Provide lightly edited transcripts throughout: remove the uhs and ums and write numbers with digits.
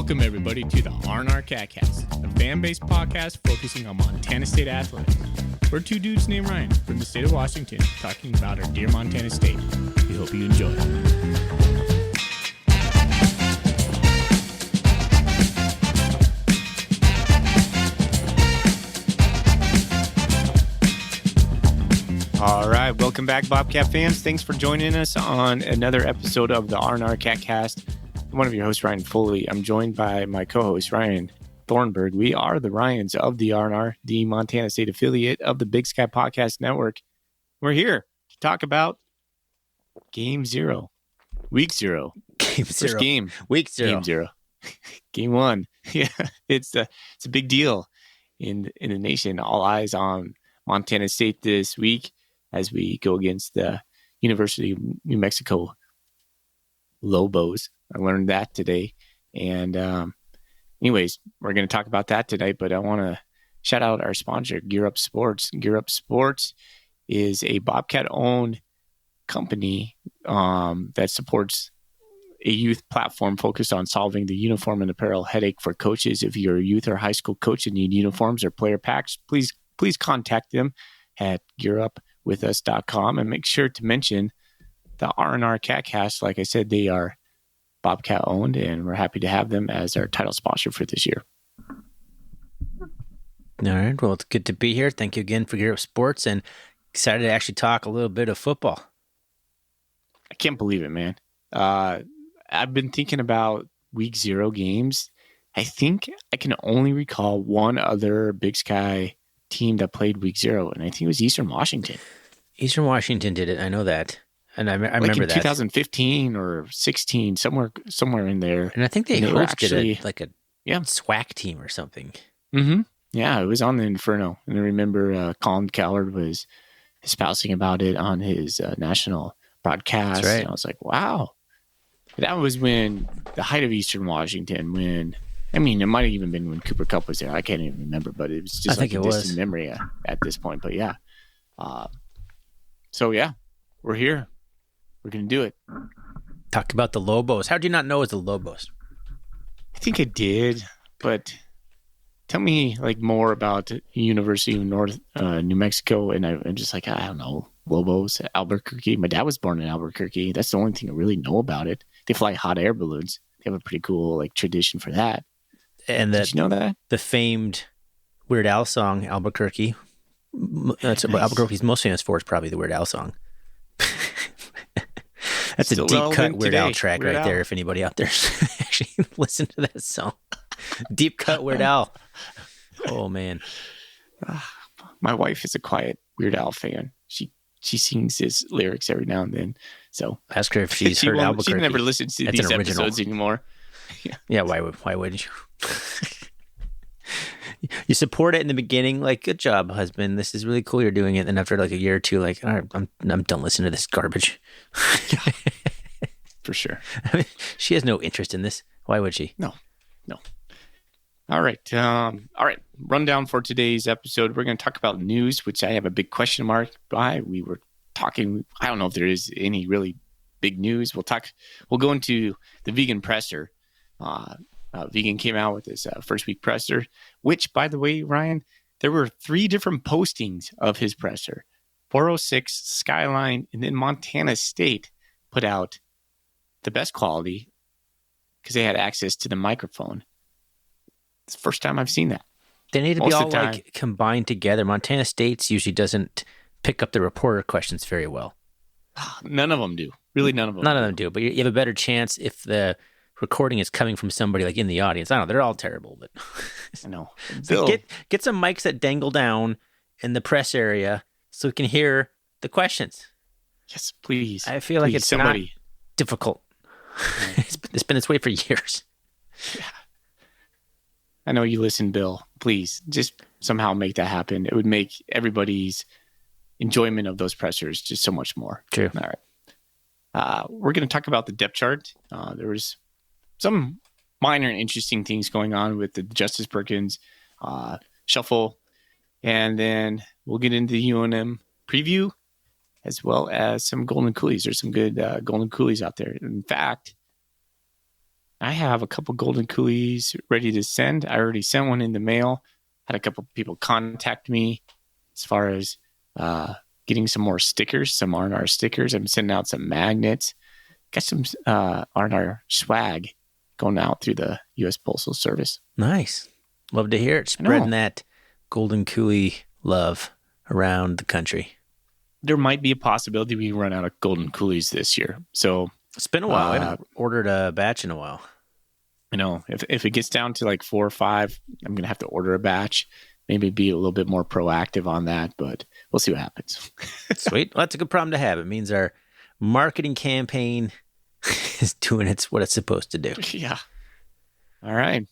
Welcome, everybody, to the R&R CatCast, a fan-based podcast focusing on Montana State athletics. We're two dudes named Ryan from the state of Washington talking about our dear Montana State. We hope you enjoy. All right, welcome back, Bobcat fans. Thanks for joining us on another episode of the R&R CatCast. I'm one of your hosts, Ryan Foley. I'm joined by my co-host, Ryan Thornburg. We are the Ryans of the R&R, the Montana State affiliate of the Big Sky Podcast Network. We're here to talk about Game 0, Week 0. First game. Week 0. Game 0. Game 1. Yeah, it's a big deal in the nation. All eyes on Montana State this week as we go against the University of New Mexico Lobos. I learned that today. And anyways, we're going to talk about that today, but I want to shout out our sponsor, Gear Up Sports. Gear Up Sports is a Bobcat-owned company that supports a youth platform focused on solving the uniform and apparel headache for coaches. If you're a youth or high school coach and need uniforms or player packs, please contact them at gearupwithus.com and make sure to mention the R&R CatCast. Like I said, they are Bobcat owned, and we're happy to have them as our title sponsor for this year. All right. Well, it's good to be here. Thank you again for Gear Up Sports, and excited to actually talk a little bit of football. I can't believe it, man. I've been thinking about Week 0 games. I think I can only recall one other Big Sky team that played Week 0, and I think it was Eastern Washington. Eastern Washington did it. I know that. And I remember in that. 2015 or 16, somewhere in there. And I think they hosted a SWAC team or something. Mm-hmm. Yeah, it was on the Inferno. And I remember Colin Coward was espousing about it on his national broadcast. That's right. And I was like, wow. That was when the height of Eastern Washington, it might have even been when Cooper Kupp was there. I can't even remember, but it was just like a distant memory at this point. But yeah. So yeah, we're here. We're going to do it. Talk about the Lobos. How do you not know it's the Lobos? I think I did, but tell me more about University of North New Mexico. And I'm just like, I don't know, Lobos, Albuquerque. My dad was born in Albuquerque. That's the only thing I really know about it. They fly hot air balloons. They have a pretty cool tradition for that. And did you know that? The famed Weird Al song, Albuquerque. That's what Albuquerque's most famous for is probably the Weird Al song. That's still a deep cut Weird Al track right there. If anybody out there actually listen to that song, deep cut Weird Al. Oh man, my wife is a quiet Weird Al fan. She sings his lyrics every now and then. So ask her if she's heard Albuquerque. She never listens to these episodes anymore. Yeah, why wouldn't you? You support it in the beginning, good job, husband. This is really cool. You're doing it. And after a year or two, all right, I'm done listening to this garbage. For sure. She has no interest in this. Why would she? No. All right. Rundown for today's episode. We're going to talk about news, which I have a big question mark by. We were talking. I don't know if there is any really big news. We'll go into the vegan presser. Vegan came out with his first week presser, which, by the way, Ryan, there were 3 different postings of his presser. 406, Skyline, and then Montana State put out the best quality because they had access to the microphone. It's the first time I've seen that. They need to be all combined together. Montana State's usually doesn't pick up the reporter questions very well. None of them do. Really, none of them. None of them do. But you have a better chance if the recording is coming from somebody in the audience. I don't know. They're all terrible, but I know. Get some mics that dangle down in the press area so we can hear the questions. Yes, please. I feel like it's not difficult. It's been this way for years. Yeah. I know you listen, Bill. Please just somehow make that happen. It would make everybody's enjoyment of those pressers just so much more. True. All right. We're going to talk about the depth chart. There was some minor and interesting things going on with the Justice Perkins shuffle. And then we'll get into the UNM preview as well as some Golden Coolies. There's some good Golden Coolies out there. In fact, I have a couple golden coolies ready to send. I already sent one in the mail. Had a couple people contact me as far as getting some more stickers, some R&R stickers. I'm sending out some magnets. Got some R&R swag going out through the U.S. Postal Service. Nice. Love to hear it. Spreading that golden coolie love around the country. There might be a possibility we run out of golden coolies this year. So it's been a while. I haven't ordered a batch in a while. I know. If it gets down to like 4 or 5, I'm going to have to order a batch. Maybe be a little bit more proactive on that, but we'll see what happens. Sweet. Well, that's a good problem to have. It means our marketing campaign is doing what it's supposed to do. Yeah. All right.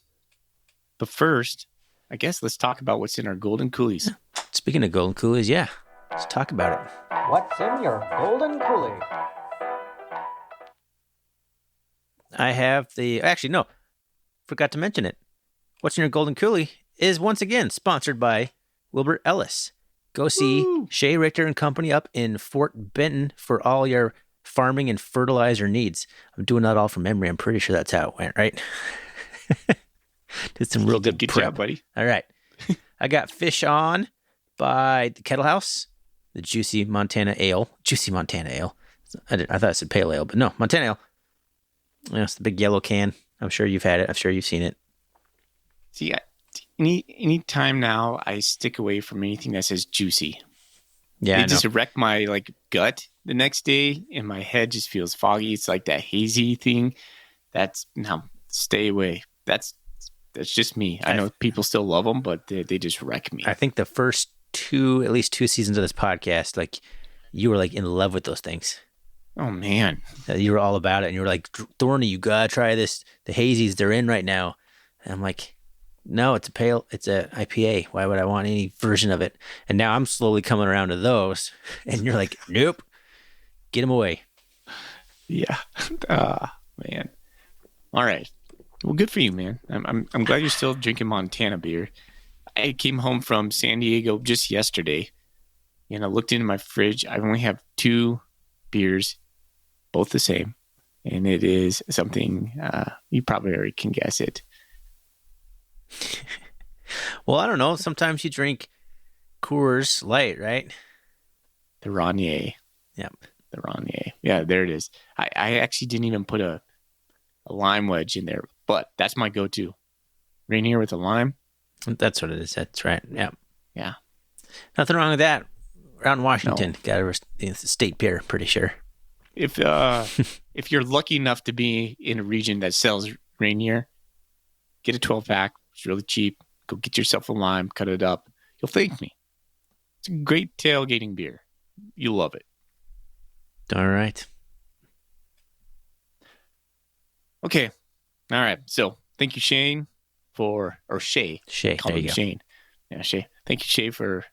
But first, I guess let's talk about what's in our golden coolies. Speaking of golden coolies, yeah. Let's talk about it. What's in your golden coolie? I have forgot to mention it. What's in your golden coolie is once again sponsored by Wilbur Ellis. Go see Shay Richter and Company up in Fort Benton for all your farming and fertilizer needs. I'm doing that all from memory. I'm pretty sure that's how it went, right? Did some real good prep. Job, buddy. All right. I got Fish On by the Kettle House, the Juicy Montana Ale. Juicy Montana Ale. I thought it said Pale Ale, but no, Montana Ale. It's the big yellow can. I'm sure you've had it. I'm sure you've seen it. See, any time now, I stick away from anything that says juicy. Yeah, it just wreck my gut the next day, and my head just feels foggy. It's like that hazy thing. Stay away. That's just me. I know people still love them, but they just wreck me. I think the first at least two seasons of this podcast, you were in love with those things. Oh man, you were all about it, and you were like, Thorny, you gotta try this. The hazies, they're in right now. And I'm like, no, it's a IPA. Why would I want any version of it? And now I'm slowly coming around to those, and you're like, nope, get them away. Yeah, man. All right, well, good for you, man. I'm glad you're still drinking Montana beer. I came home from San Diego just yesterday, and I looked into my fridge. I only have 2 beers, both the same, and it is something you probably already can guess it. Well, I don't know. Sometimes you drink Coors Light, right? The Rainier. Yep. The Rainier. Yeah, there it is. I actually didn't even put a lime wedge in there, but that's my go-to. Rainier with a lime. That's what it is. That's right. Yeah. Yeah. Nothing wrong with that. Around Washington, got a state beer, pretty sure. If you're lucky enough to be in a region that sells Rainier, get a 12-pack. It's really cheap. Go get yourself a lime, cut it up. You'll thank me. It's a great tailgating beer. You'll love it. All right. Okay. All right. So thank you, Shay. Shay. Call him Shane. Yeah, Shay. Thank you, Shay, for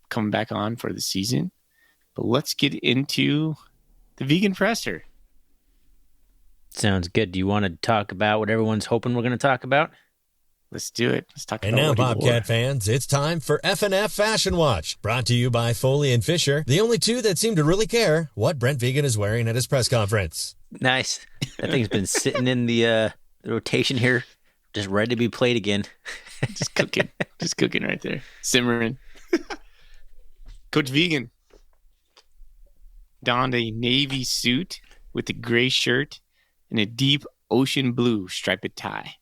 coming back on for the season. But let's get into the vegan presser. Sounds good. Do you want to talk about what everyone's hoping we're going to talk about? Let's do it. Let's talk about it. And now, Bobcat fans, it's time for F&F Fashion Watch, brought to you by Foley and Fisher, the only two that seem to really care what Brent Vigen is wearing at his press conference. Nice. That thing's been sitting in the rotation here, just ready to be played again. Just cooking right there. Simmering. Coach Vigen donned a navy suit with a gray shirt and a deep ocean blue striped tie.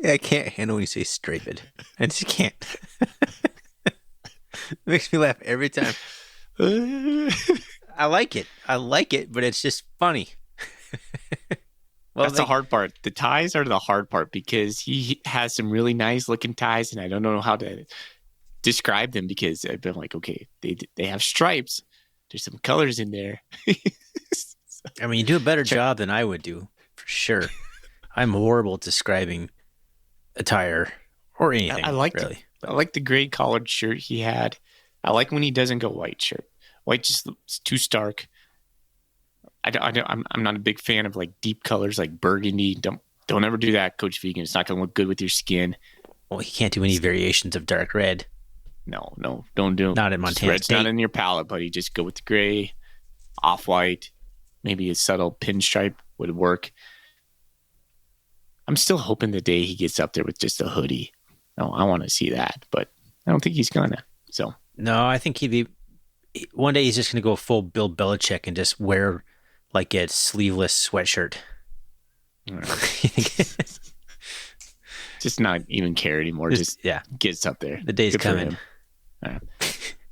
I can't handle when you say striped. I just can't. It makes me laugh every time. I like it, but it's just funny. That's the hard part. The ties are the hard part because he has some really nice looking ties, and I don't know how to describe them because I've been like, okay, they have stripes. There's some colors in there. I mean, you do a better job than I would do, for sure. I'm horrible at describing attire or anything. I like the gray collared shirt he had. I like when he doesn't go white shirt. White just looks too stark. I'm not a big fan of deep colors like burgundy. Don't ever do that, Coach Vigen. It's not going to look good with your skin. Well, he can't do any variations of dark red. No, don't do them. Not in Montana Red's State. Not in your palette, buddy. Just go with the gray, off-white. maybe a subtle pinstripe would work. I'm still hoping the day he gets up there with just a hoodie. No, I want to see that, but I don't think he's gonna. So No, I think one day he's just going to go full Bill Belichick and just wear like a sleeveless sweatshirt. just not even care anymore. Just gets up there. The day's coming. All right.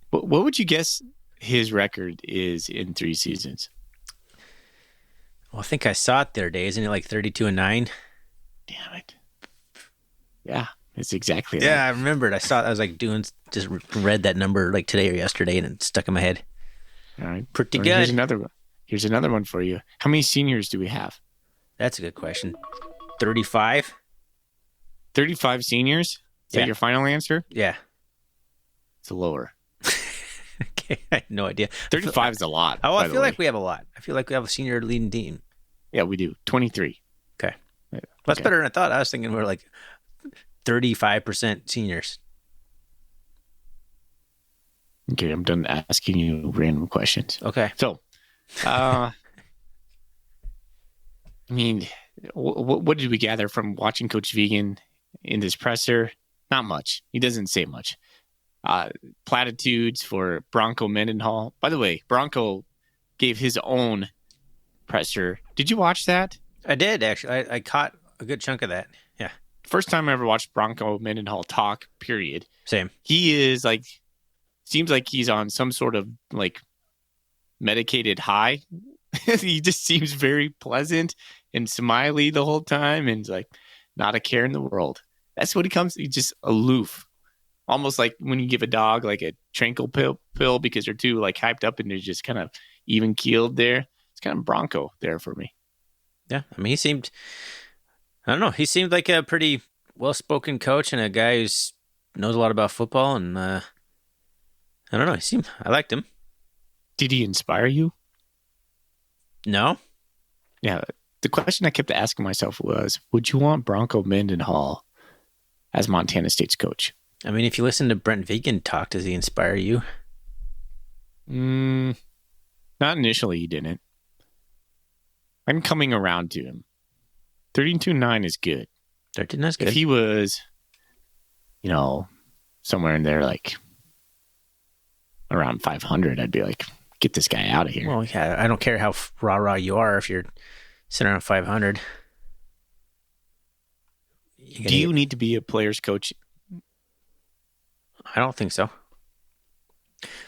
What would you guess his record is in 3 seasons? Well, I think I saw it the other day. Isn't it like 32-9? Damn it. Yeah, it's exactly Yeah, that. I remembered. I saw it. I was like just read that number like today or yesterday, and it stuck in my head. All right. Pretty Here's good. another one. Here's another one for you. How many seniors do we have? That's a good question. 35? 35 seniors? Is Yeah. that your final answer? Yeah. It's lower. Okay, I had no idea. 35 is a lot. Oh, by I the feel way. like we have a lot. I feel like we have a senior leading team. Yeah, we do. 23. Okay. Yeah, That's okay. better than I thought. I was thinking we are like 35% seniors. Okay, I'm done asking you random questions. Okay. So, I mean, what did we gather from watching Coach Vegan in this presser? Not much. He doesn't say much. Platitudes for Bronco Mendenhall. By the way, Bronco gave his own presser. Did you watch that? I did, actually. I caught a good chunk of that. Yeah. First time I ever watched Bronco Mendenhall talk, period. Same. He is like, seems like he's on some sort of like medicated high. He just seems very pleasant and smiley the whole time and like not a care in the world. That's what he comes. He's just aloof. Almost like when you give a dog like a tranquil pill because they're too like hyped up and they're just kind of even keeled there. It's kind of Bronco there for me. Yeah. I mean, I don't know. He seemed like a pretty well-spoken coach and a guy who knows a lot about football. And I don't know. I liked him. Did he inspire you? No. Yeah. The question I kept asking myself was, would you want Bronco Mendenhall as Montana State's coach? I mean, if you listen to Brent Vegan talk, does he inspire you? Not initially, he didn't. I'm coming around to him. 32-9 is good. 13 is good. If he was, somewhere in there, like around 500, I'd be like, get this guy out of here. Well, yeah, I don't care how rah-rah you are if you're sitting around 500. Do you need to be a player's coach? I don't think so.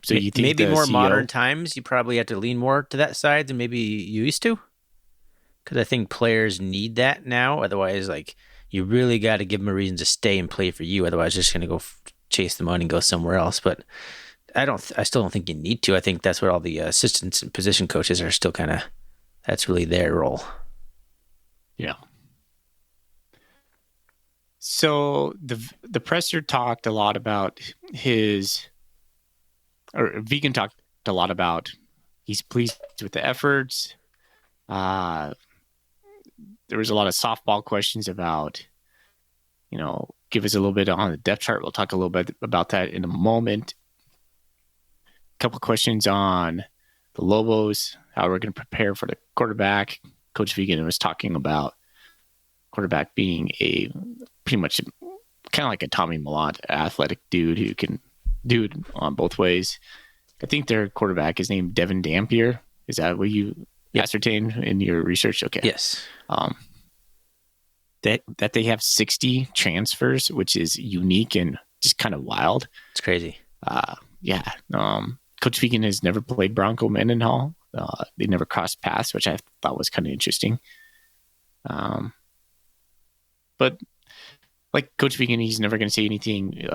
So you think maybe the more CEO modern times, you probably have to lean more to that side than maybe you used to? Because I think players need that now. Otherwise, like, you really got to give them a reason to stay and play for you. Otherwise, they're just going to go chase the money and go somewhere else. But I still don't think you need to. I think that's what all the assistants and position coaches are still kind of, that's really their role. Yeah. So the presser talked a lot about Vegan talked a lot about he's pleased with the efforts. There was a lot of softball questions about, give us a little bit on the depth chart. We'll talk a little bit about that in a moment. A couple questions on the Lobos, how we're going to prepare for the quarterback. Coach Vegan was talking about quarterback being a pretty much kind of like a Tommy Millott athletic dude who can do it on both ways. I think their quarterback is named Devin Dampier. Is that what you ascertained in your research? Okay. Yes. That they have 60 transfers, which is unique and just kind of wild. It's crazy. Yeah. Coach Vegan has never played Bronco Mendenhall. They never crossed paths, which I thought was kind of interesting. But like Coach Vegan, he's never going to say anything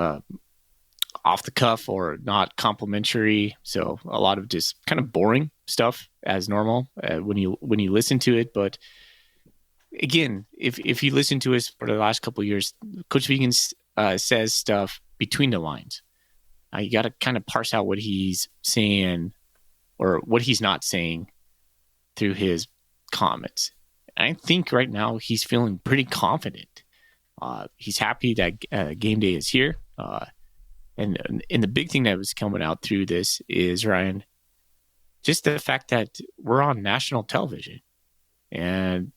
off the cuff or not complimentary. So a lot of just kind of boring stuff as normal when you listen to it. But again, if you listen to us for the last couple of years, Coach Vegan says stuff between the lines. You got to kind of parse out what he's saying or what he's not saying through his comments. I think right now he's feeling pretty confident. He's happy that game day is here. And the big thing that was coming out through this is, Ryan, just the fact that we're on national television and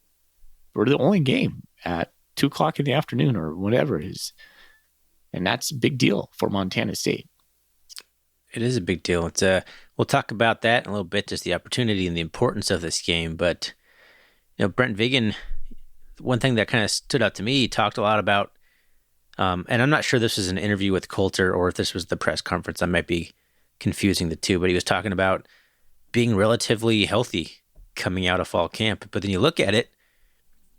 we're the only game at 2:00 in the afternoon or whatever it is. And that's a big deal for Montana State. It is a big deal. It's we'll talk about that in a little bit, just the opportunity and the importance of this game. But Brent Vigen, one thing that kind of stood out to me, he talked a lot about, and I'm not sure this was an interview with Coulter or if this was the press conference. I might be confusing the two, but he was talking about being relatively healthy coming out of fall camp. But then you look at it,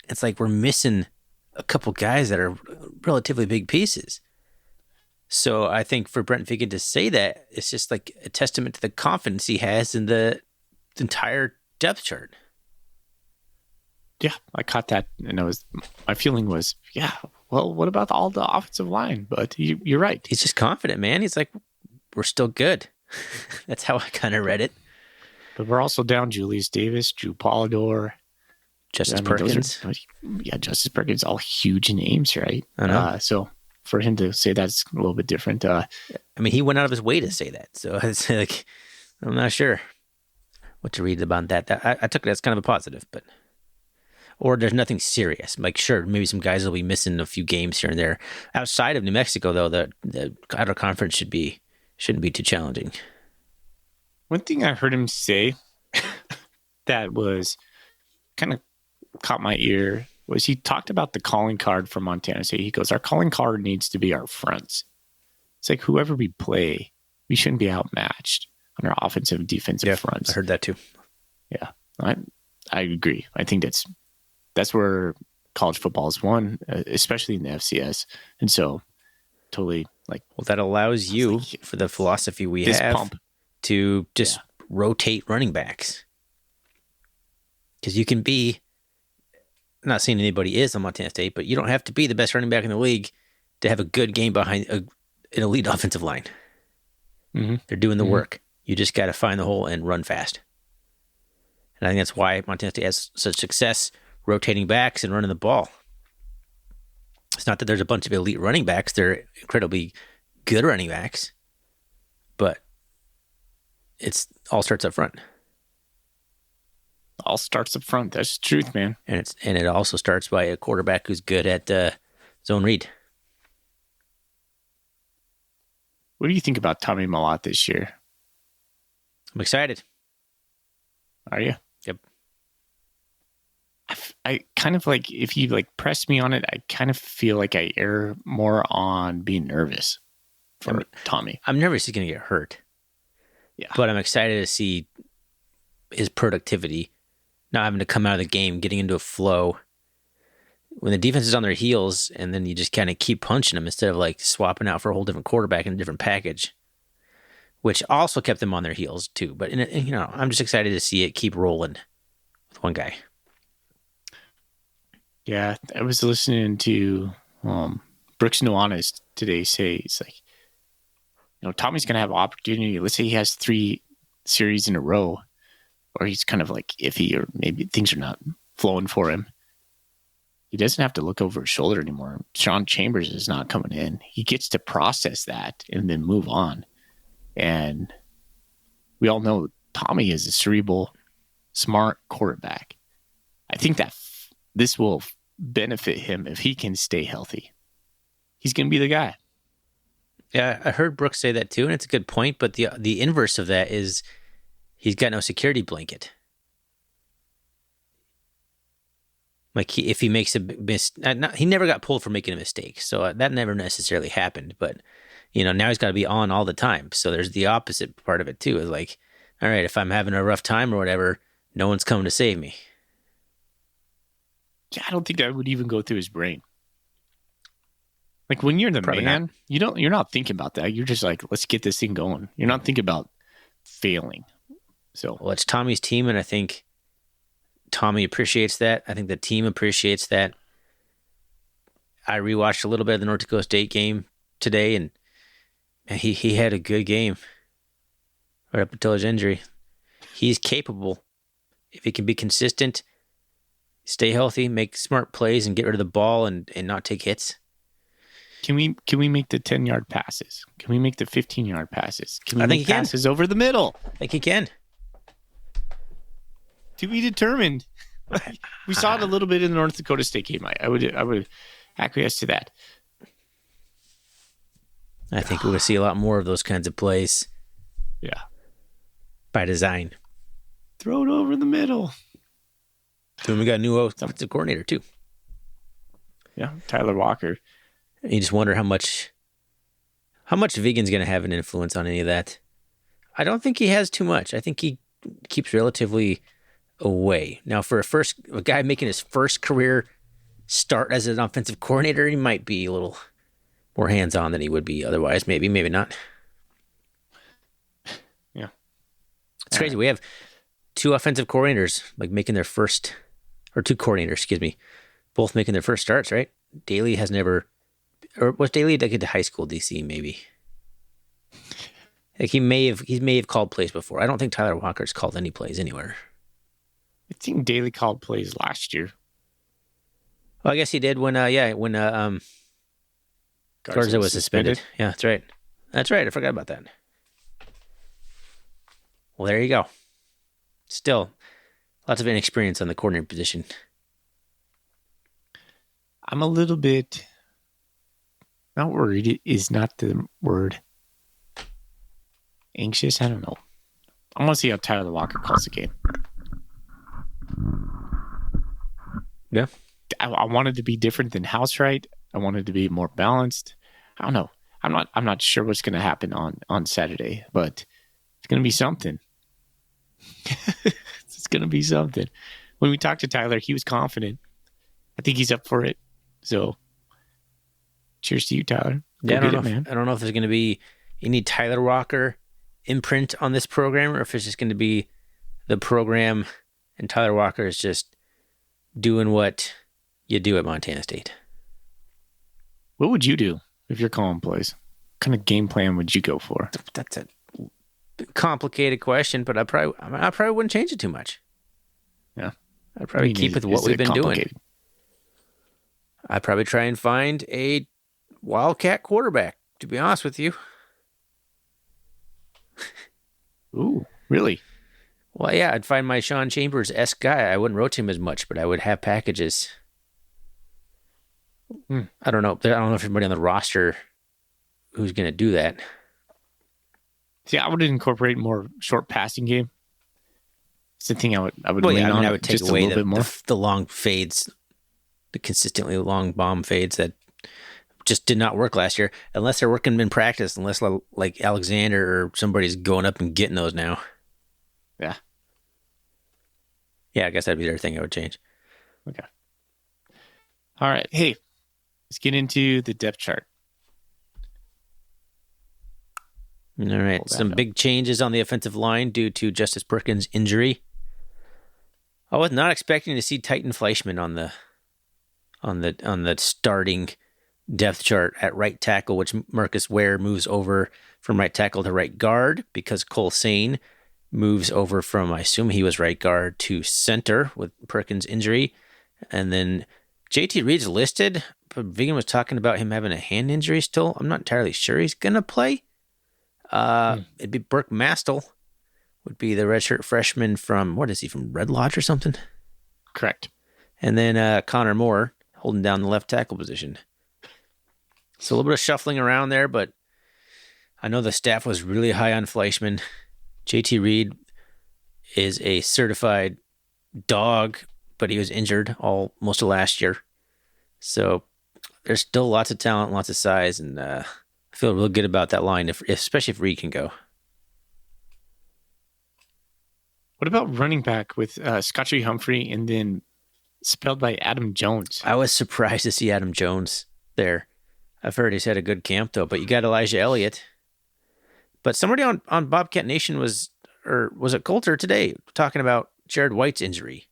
it's like we're missing a couple guys that are relatively big pieces. So I think for Brent Vigen to say that, it's just like a testament to the confidence he has in the entire depth chart. Yeah, I caught that, and my feeling was, yeah, well, what about all the offensive line? But you're right. He's just confident, man. He's like, we're still good. That's how I kind of read it. But we're also down Julius Davis, Drew Polidor, Justice Perkins. Justice Perkins, all huge names, right? I know. So for him to say that's a little bit different. I mean, he went out of his way to say that. So it's like, I'm not sure what to read about that. I took it as kind of a positive, but or there's nothing serious. Like, sure, maybe some guys will be missing a few games here and there. Outside of New Mexico, though, the outer conference shouldn't be too challenging. One thing I heard him say that was kind of caught my ear was he talked about the calling card for Montana State. He goes, our calling card needs to be our fronts. It's like whoever we play, we shouldn't be outmatched on our offensive and defensive fronts. I heard that too. Yeah, I agree. I think that's where college football is won, especially in the FCS. And so totally well, that allows you for the philosophy we have to just rotate running backs. Because you can be, I'm not saying anybody is on Montana State, but you don't have to be the best running back in the league to have a good game behind an elite offensive line. Mm-hmm. They're doing the work. You just got to find the hole and run fast. And I think that's why Montana State has such success rotating backs and running the ball. It's not that there's a bunch of elite running backs. They're incredibly good running backs. But it's all starts up front. All starts up front. That's the truth, man. And it also starts by a quarterback who's good at zone read. What do you think about Tommy Mellott this year? I'm excited. Are you? Yep. I kind of if you press me on it, I kind of feel like I err more on being nervous for Tommy. I'm nervous he's going to get hurt. Yeah. But I'm excited to see his productivity, not having to come out of the game, getting into a flow. When the defense is on their heels and then you just kind of keep punching them instead of swapping out for a whole different quarterback in a different package, which also kept them on their heels too. But, I'm just excited to see it keep rolling with one guy. Yeah, I was listening to Brooks Nuanez today say, he's like, Tommy's going to have opportunity. Let's say he has 3 series in a row, or he's kind of iffy, or maybe things are not flowing for him. He doesn't have to look over his shoulder anymore. Sean Chambers is not coming in. He gets to process that and then move on. And we all know Tommy is a cerebral, smart quarterback. I think that this will benefit him if he can stay healthy. He's going to be the guy. Yeah, I heard Brooks say that too, and it's a good point. But the inverse of that is he's got no security blanket. If he makes a mistake, he never got pulled for making a mistake, so that never necessarily happened. But now he's got to be on all the time. So there's the opposite part of it too. Is all right, if I'm having a rough time or whatever, no one's coming to save me. Yeah, I don't think that would even go through his brain. When you're the Probably man, not. you're not thinking about that. You're just let's get this thing going. You're not thinking about failing. So, well, it's Tommy's team, and I think Tommy appreciates that. I think the team appreciates that. I rewatched a little bit of the North Dakota State game today, and he had a good game right up until his injury. He's capable. If he can be consistent, stay healthy, make smart plays, and get rid of the ball and not take hits. Can we make the 10-yard passes? Can we make the 15-yard passes? Can we I think make he can. passes over the middle? I think he can. To be determined. We saw it a little bit in the North Dakota State game. I would acquiesce to that. I think we're going to see a lot more of those kinds of plays. Yeah. By design. Throw it over the middle. And we got a new offensive coordinator, too. Yeah, Tyler Walker. You just wonder how much Vigen's going to have an influence on any of that. I don't think he has too much. I think he keeps relatively away. Now, for a guy making his first career start as an offensive coordinator, he might be a little more hands-on than he would be otherwise. Maybe not. Yeah. It's crazy. We have two offensive coordinators making their first, or two coordinators, excuse me, both making their first starts, right? Daly has never, or was Daly to high school DC maybe? He may have called plays before. I don't think Tyler Walker's called any plays anywhere. I think Daly called plays last year. Well, I guess he did when Garza was suspended. Yeah, that's right. That's right. I forgot about that. Well, there you go. Still, lots of inexperience on the coordinator position. I'm a little bit not worried is not the word. Anxious? I don't know. I want to see how Tyler Walker calls the game. Yeah. I want it to be different than House Right. I want it to be more balanced. I don't know. I'm not sure what's going to happen on Saturday, but it's going to be something. It's going to be something. When we talked to Tyler, he was confident. I think he's up for it. So, cheers to you, Tyler. Go Yeah, get it, man. I don't know if there's going to be any Tyler Walker imprint on this program, or if it's just going to be the program and Tyler Walker is just doing what you do at Montana State. What would you do if you're calling plays? What kind of game plan would you go for? That's a complicated question, but I probably wouldn't change it too much. Yeah. I'd probably keep with what we've been doing. I'd probably try and find a Wildcat quarterback, to be honest with you. Ooh, really? Well, yeah, I'd find my Sean Chambers-esque guy. I wouldn't rotate him as much, but I would have packages. I don't know. I don't know if everybody on the roster who's going to do that. See, I would incorporate more short passing game. It's the thing I would Well, lean yeah, on. I would take just away a little bit more. the long fades, the consistently long bomb fades that just did not work last year, unless they're working in practice, unless like Alexander or somebody's going up and getting those now. Yeah. Yeah, I guess that'd be the other thing I would change. Okay. All right. Hey, let's get into the depth chart. All right. Some big changes on the offensive line due to Justice Perkins' injury. I was not expecting to see Titan Fleischman on the starting depth chart at right tackle, which Marcus Ware moves over from right tackle to right guard because Cole Sane moves over from, I assume he was right guard, to center with Perkins' injury. And then JT Reed's listed, but Vigen was talking about him having a hand injury still. I'm not entirely sure he's going to play. It'd be Burke Mastel would be the redshirt freshman from, what is he, from Red Lodge or something? Correct. And then Connor Moore holding down the left tackle position. So a little bit of shuffling around there, but I know the staff was really high on Fleischman. JT Reed is a certified dog, but he was injured most of last year. So there's still lots of talent, lots of size, and I feel real good about that line, especially if Reed can go. What about running back with Scotty Humphrey and then spelled by Adam Jones? I was surprised to see Adam Jones there. I've heard he's had a good camp, though, but you got Elijah Elliott. But somebody on Bobcat Nation was it Coulter today, talking about Jared White's injury.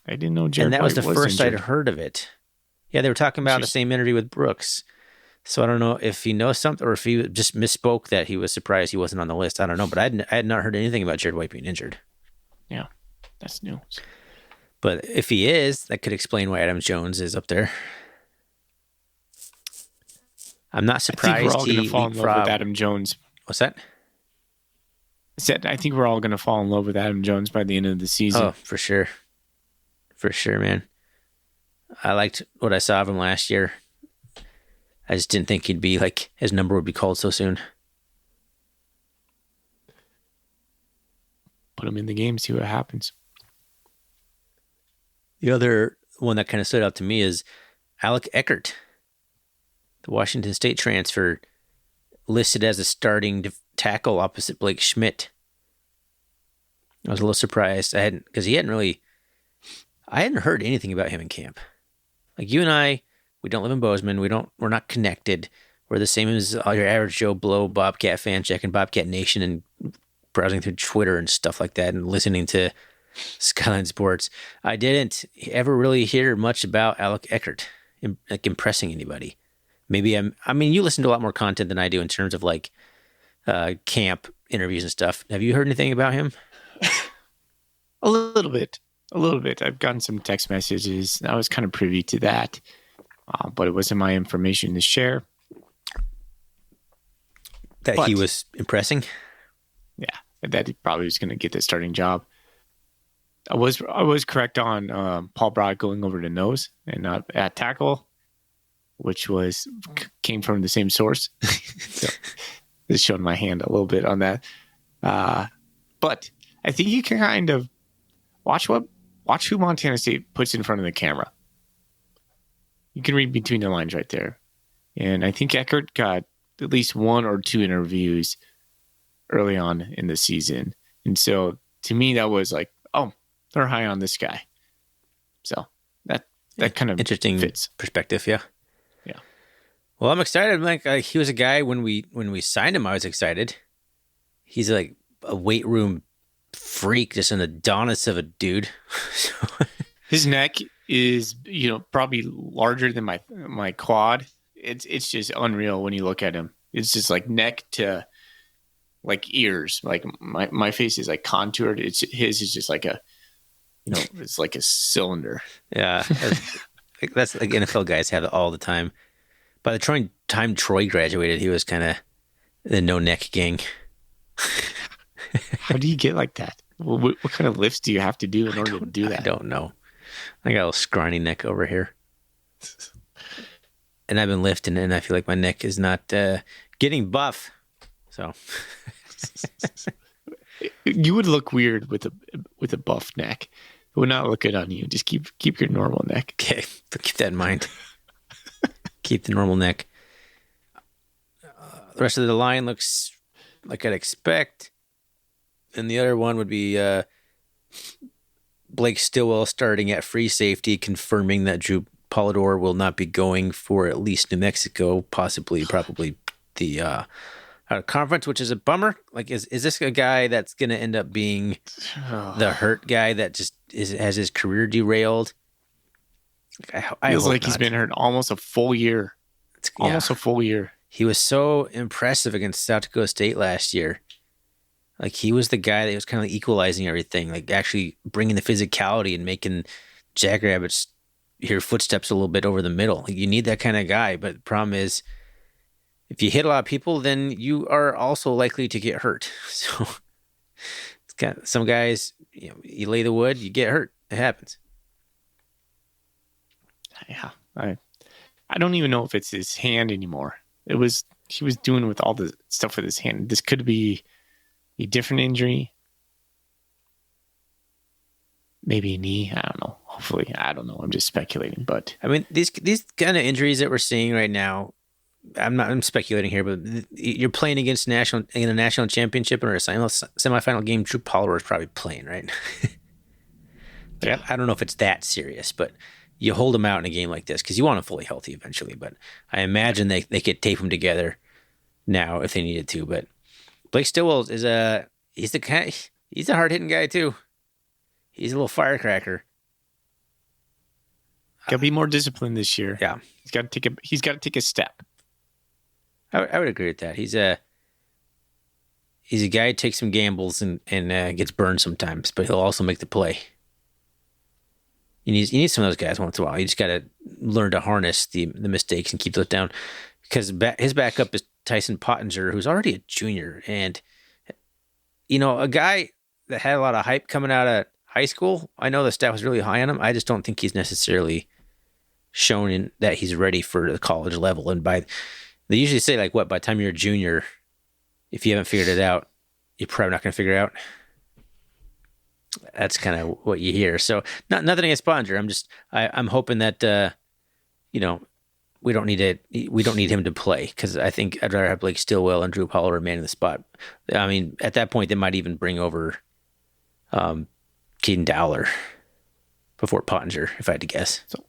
I didn't know Jared White and that was the first injured. I'd heard of it. Yeah, they were talking about the same interview with Brooks. So I don't know if he knows something or if he just misspoke that he was surprised he wasn't on the list. I don't know, but I had not heard anything about Jared White being injured. Yeah, that's news. But if he is, that could explain why Adam Jones is up there. I'm not surprised I think we're all going to fall in love with Adam Jones. What's that? I think we're all going to fall in love with Adam Jones by the end of the season. Oh, for sure. For sure, man. I liked what I saw of him last year. I just didn't think he'd be like, his number would be called so soon. Put him in the game, see what happens. The other one that kind of stood out to me is Alec Eckert, the Washington State transfer, listed as a starting tackle opposite Blake Schmidt. I was a little surprised. I hadn't heard anything about him in camp. Like you and I, we don't live in Bozeman. We're not connected. We're the same as all your average Joe Blow Bobcat fan checking Bobcat Nation and browsing through Twitter and stuff like that and listening to Skyline Sports. I didn't ever really hear much about Alec Eckert, like impressing anybody. Maybe you listen to a lot more content than I do in terms of like camp interviews and stuff. Have you heard anything about him? A little bit. I've gotten some text messages. I was kind of privy to that, but it wasn't my information to share. He was impressing? Yeah, that he probably was going to get the starting job. I was correct on Paul Broad going over to nose and not at tackle, which came from the same source. So just showing my hand a little bit on that. But I think you can kind of watch who Montana State puts in front of the camera. You can read between the lines right there. And I think Eckert got at least 1 or 2 interviews early on in the season. And so to me, that was like, oh, they're high on this guy. So that kind of interesting fits. Perspective. Yeah. Yeah. Well, I'm excited. Like he was a guy when we signed him, I was excited. He's like a weight room freak, just an Adonis of a dude. His neck is, probably larger than my quad. It's just unreal when you look at him. It's just like neck to like ears. Like my face is like contoured. His is just like it's like a cylinder. Yeah. That's like NFL guys have it all the time. By the time Troy graduated, he was kind of the no neck gang. How do you get like that? What kind of lifts do you have to do in order to do that? I don't know. I got a little scrawny neck over here. And I've been lifting and I feel like my neck is not getting buff. So you would look weird with a buff neck. It would not look good on you. Just keep your normal neck. Okay, keep that in mind. Keep the normal neck. The rest of the line looks like I'd expect. And the other one would be Blake Stillwell starting at free safety, confirming that Drew Polidor will not be going for at least New Mexico, probably the out of conference, which is a bummer. Like, is this a guy that's going to end up being the hurt guy that just has his career derailed? I feels hope like not. He's been hurt almost a full year. Almost a full year. He was so impressive against South Dakota State last year. Like, he was the guy that was kind of equalizing everything, like actually bringing the physicality and making Jackrabbits hear footsteps a little bit over the middle. Like, you need that kind of guy. But the problem is, if you hit a lot of people, then you are also likely to get hurt. So it's got some guys, you lay the wood, you get hurt. It happens. Yeah. I don't even know if it's his hand anymore. He was doing with all the stuff with his hand. This could be a different injury. Maybe a knee. I don't know. Hopefully, I don't know. I'm just speculating. But I mean, these kind of injuries that we're seeing right now, I'm speculating here, but you're playing against in a national championship or a semifinal game. Drew Polidor is probably playing, right? Yeah. I don't know if it's that serious, but you hold him out in a game like this because you want him fully healthy eventually. But I imagine they could tape him together now if they needed to. But Blake Stillwell he's a hard hitting guy too. He's a little firecracker. Got to be more disciplined this year. Yeah, he's got to take a step. I would agree with that. He's a guy who takes some gambles and gets burned sometimes, but he'll also make the play. You need some of those guys once in a while. You just got to learn to harness the mistakes and keep those down. Because his backup is Tyson Pottinger, who's already a junior, and a guy that had a lot of hype coming out of high school, I know the staff was really high on him. I just don't think he's necessarily shown that he's ready for the college level. And they usually say, like, by the time you're a junior, if you haven't figured it out, you're probably not going to figure it out. That's kind of what you hear. So nothing against Pottinger. I'm hoping that, we don't need him to play, because I think I'd rather have Blake Stillwell and Drew Powell remaining the spot. I mean, at that point, they might even bring over Caden Dowler before Pottinger, if I had to guess. So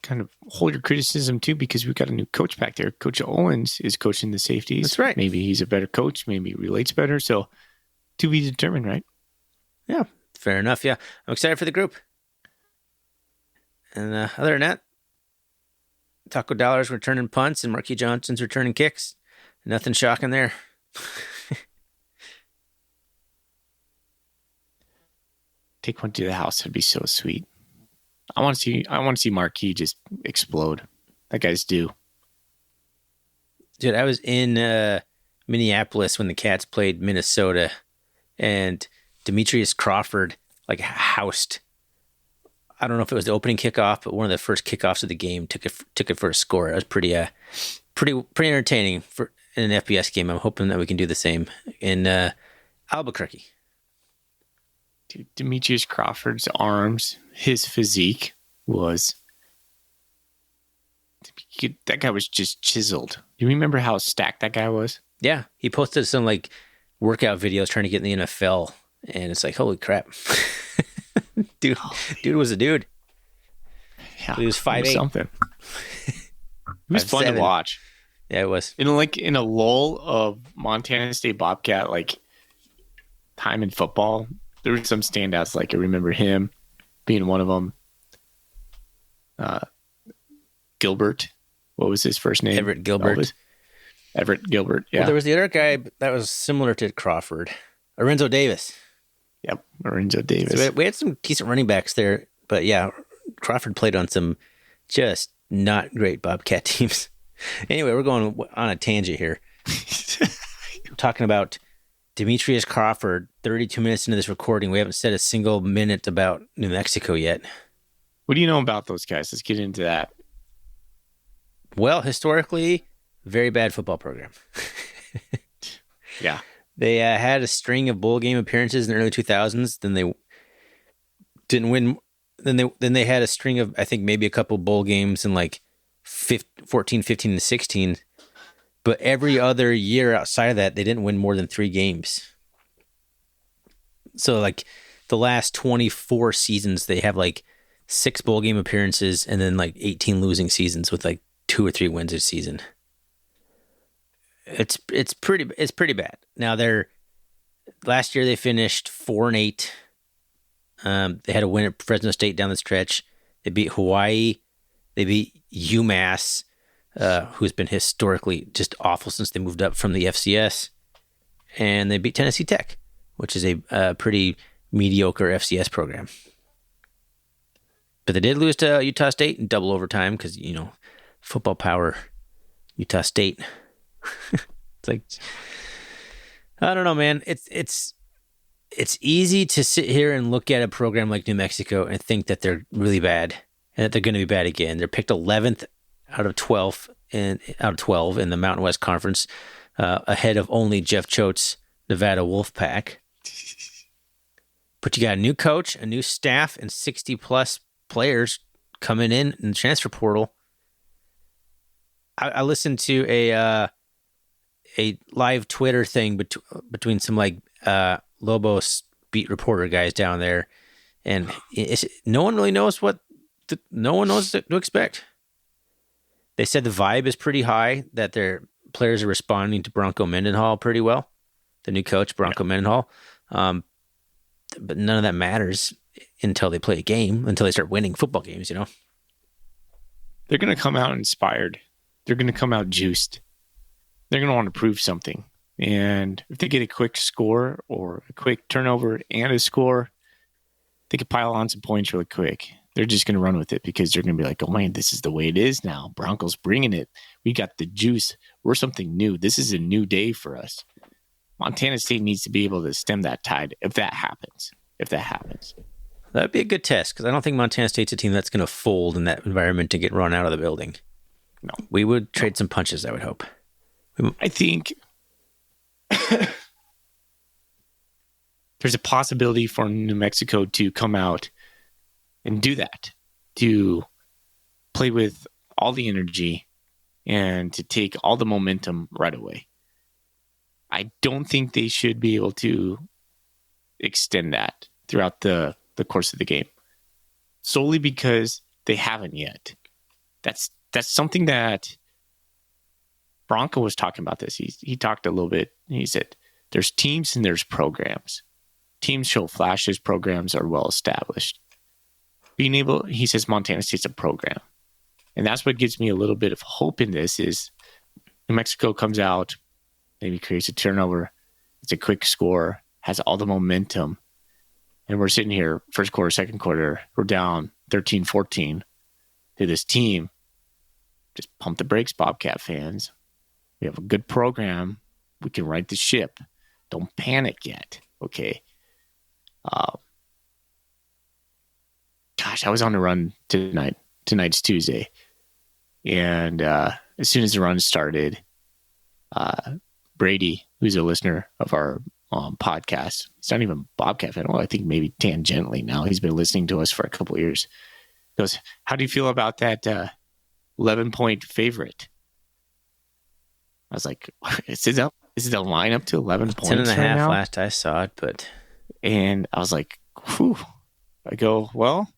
kind of hold your criticism too, because we've got a new coach back there. Coach Owens is coaching the safeties. That's right. Maybe he's a better coach. Maybe he relates better. So to be determined, right? Yeah, fair enough. Yeah, I'm excited for the group. And other than that, Taco Dollar's returning punts and Marquis Johnson's returning kicks. Nothing shocking there. Take one to the house. That'd be so sweet. I want to see Marquis just explode. That guy's due. Dude, I was in Minneapolis when the Cats played Minnesota, and Demetrius Crawford housed. I don't know if it was the opening kickoff, but one of the first kickoffs of the game took it for a score. It was pretty entertaining for in an FBS game. I'm hoping that we can do the same in Albuquerque. Dude, Demetrius Crawford's arms, his physique was... That guy was just chiseled. Do you remember how stacked that guy was? Yeah, he posted some workout videos trying to get in the NFL, and it's like, holy crap. Dude was a dude. Yeah, he was 5'8". Something. It was fun to watch. Yeah, it was. In a lull of Montana State Bobcat time in football, there were some standouts. I remember him being one of them. Gilbert, what was his first name? Everett Gilbert. Everett Gilbert. Yeah. Well, there was the other guy that was similar to Crawford, Lorenzo Davis. Yep, Lorenzo Davis. So we had some decent running backs there, but yeah, Crawford played on some just not great Bobcat teams. Anyway, we're going on a tangent here. We're talking about Demetrius Crawford. 32 minutes into this recording, we haven't said a single minute about New Mexico yet. What do you know about those guys? Let's get into that. Well, historically, very bad football program. Yeah. They had a string of bowl game appearances in the early 2000s. Then they didn't win. Then they had a string of, I think, maybe a couple bowl games in 14, 15, and 16. But every other year outside of that, they didn't win more than 3 games. So the last 24 seasons, they have 6 bowl game appearances and then 18 losing seasons with 2 or 3 wins a season. It's pretty bad. Now last year they finished 4-8. They had a win at Fresno State down the stretch. They beat Hawaii. They beat UMass, who's been historically just awful since they moved up from the FCS. And they beat Tennessee Tech, which is a pretty mediocre FCS program. But they did lose to Utah State in double overtime because, football power, Utah State. It's I don't know, man. It's easy to sit here and look at a program like New Mexico and think that they're really bad and that they're going to be bad again. They're picked 11th out of 12 in the Mountain West Conference, ahead of only Jeff Choate's Nevada Wolfpack. But you got a new coach, a new staff, and 60-plus players coming in the transfer portal. I listened to a live Twitter thing between some Lobos beat reporter guys down there, and no one really knows no one knows what to expect. They said the vibe is pretty high, that their players are responding to Bronco Mendenhall pretty well, the new coach, Bronco Mendenhall. But none of that matters until they play a game, until they start winning football games, They're going to come out inspired. They're going to come out juiced. They're going to want to prove something. And if they get a quick score or a quick turnover and a score, they could pile on some points really quick. They're just going to run with it because they're going to be like, oh, man, this is the way it is now. Broncos bringing it. We got the juice. We're something new. This is a new day for us. Montana State needs to be able to stem that tide if that happens. That'd be a good test because I don't think Montana State's a team that's going to fold in that environment to get run out of the building. No. We would trade some punches, I would hope. I think there's a possibility for New Mexico to come out and do that, to play with all the energy and to take all the momentum right away. I don't think they should be able to extend that throughout the course of the game, solely because they haven't yet. That's something that Bronco was talking about this. He talked a little bit. He said there's teams and there's programs. Teams show flashes. Programs are well established. He says Montana State's a program. And that's what gives me a little bit of hope in this is New Mexico comes out, maybe creates a turnover. It's a quick score, has all the momentum. And we're sitting here, first quarter, second quarter, we're down 13-14 to this team. Just pump the brakes, Bobcat fans. We have a good program. We can right the ship. Don't panic yet, okay? Gosh, I was on a run tonight. Tonight's Tuesday. And as soon as the run started, Brady, who's a listener of our podcast, he's not even a Bobcat fan. Well, I think maybe tangentially now. He's been listening to us for a couple of years. He goes, how do you feel about that 11-point favorite? I was like, is the line up to 11 points 10 and a half right now? last I saw it, but... And I was like, whew. I go, well,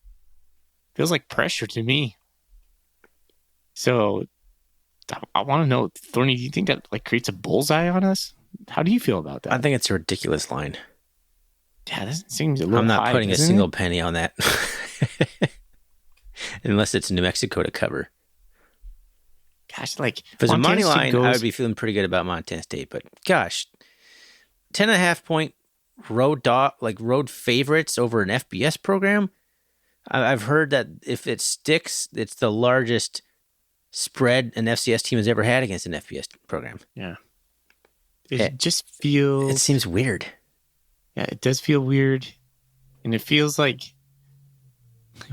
feels like pressure to me. So I want to know, Thorny, do you think that like creates a bullseye on us? How do you feel about that? I think it's a ridiculous line. Yeah, this seems a little I'm not high, putting a doesn't single it? penny on that. Unless it's New Mexico to cover. Gosh, like If it's a money Montana State line, I would be feeling pretty good about Montana State. But gosh, 10.5 point road favorites over an FBS program. I've heard that if it sticks, it's the largest spread an FCS team has ever had against an FBS program. Yeah. It just feels... It seems weird. Yeah, it does feel weird. And it feels like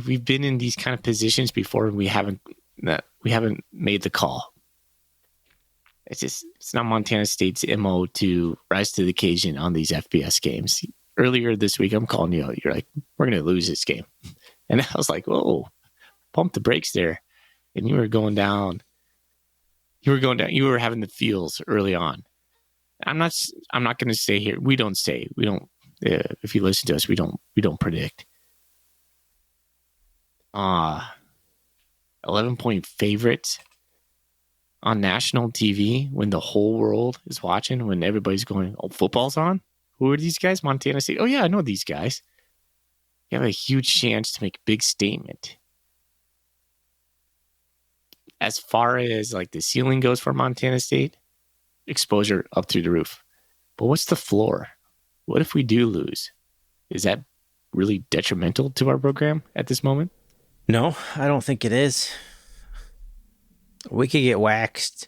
we've been in these kind of positions before and we haven't made the call. It's not Montana State's MO to rise to the occasion on these FBS games. Earlier this week, I'm calling you out. You're like, we're going to lose this game. And I was like, whoa, pump the brakes there. And you were going down. You were having the feels early on. I'm not going to say here. We don't. If you listen to us, we don't predict. 11-point favorites on national TV when the whole world is watching, when everybody's going, oh, football's on? Who are these guys? Montana State. Oh, yeah, I know these guys. You have a huge chance to make a big statement. As far as like the ceiling goes for Montana State, exposure up through the roof. But what's the floor? What if we do lose? Is that really detrimental to our program at this moment? No, I don't think it is. We could get waxed